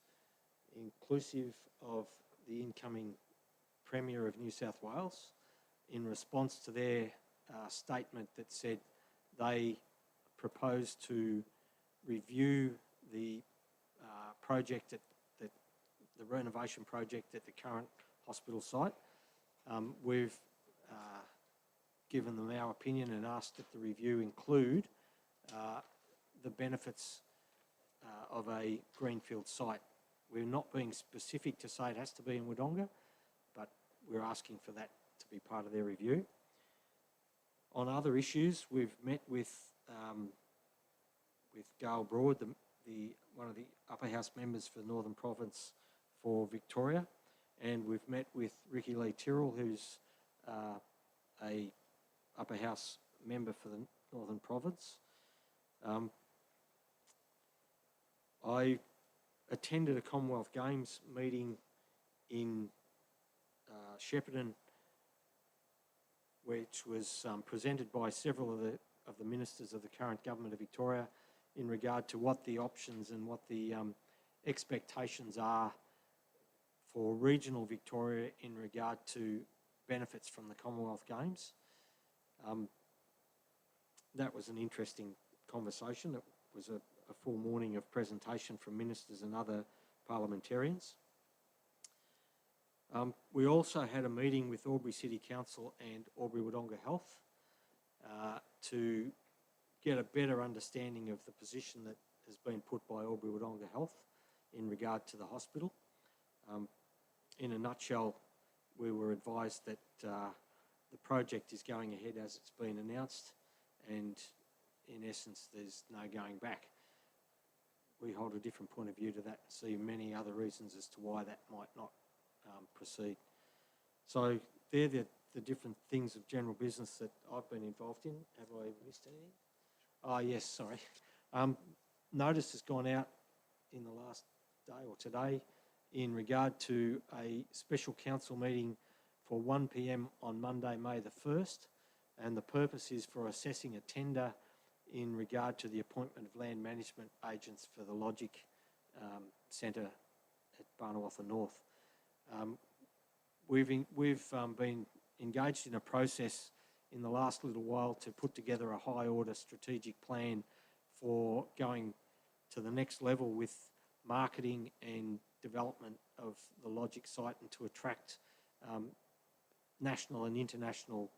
inclusive of the incoming Premier of New South Wales, in response to their statement that said they propose to review the project the renovation project at the current hospital site. We've given them our opinion and asked that the review include the benefits of a greenfield site. We're not being specific to say it has to be in Wodonga, but we're asking for that to be part of their review. On other issues, we've met with Gail Broad, one of the upper house members for Northern Province for Victoria, and we've met with Ricky Lee Tyrrell, who's a upper house member for the Northern Province. I attended a Commonwealth Games meeting in Shepparton, which was presented by several of the ministers of the current government of Victoria in regard to what the options and what the expectations are for regional Victoria in regard to benefits from the Commonwealth Games. That was an interesting conversation. It was a full morning of presentation from ministers and other parliamentarians. We also had a meeting with Albury City Council and Albury Wodonga Health to get a better understanding of the position that has been put by Albury Wodonga Health in regard to the hospital. In a nutshell, we were advised that the project is going ahead as it's been announced, and in essence there's no going back. We hold a different point of view to that and see many other reasons as to why that might not proceed. So they're the different things of general business that I've been involved in. Have I missed anything? Oh yes, sorry. Notice has gone out in the last day or today in regard to a special council meeting for 1 p.m. on Monday, May the 1st, and the purpose is for assessing a tender in regard to the appointment of land management agents for the Logic Centre at Barnawatha North. We've been engaged in a process in the last little while to put together a high order strategic plan for going to the next level with marketing and development of the Logic site and to attract national and international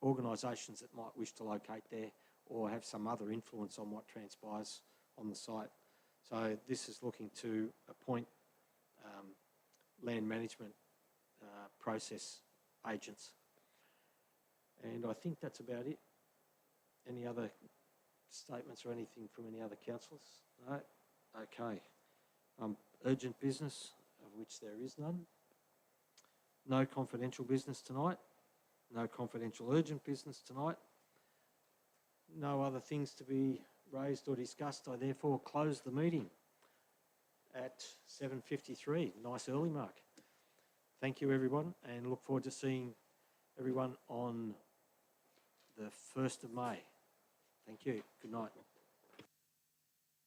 organisations that might wish to locate there or have some other influence on what transpires on the site. So this is looking to appoint land management process agents. And I think that's about it. Any other statements or anything from any other councillors? No? Okay. Urgent business, of which there is none. No confidential business tonight. No confidential urgent business tonight. No other things to be raised or discussed. I therefore close the meeting at 7:53. Nice early mark. Thank you everyone, and look forward to seeing everyone on the 1st of May. Thank you. Good night.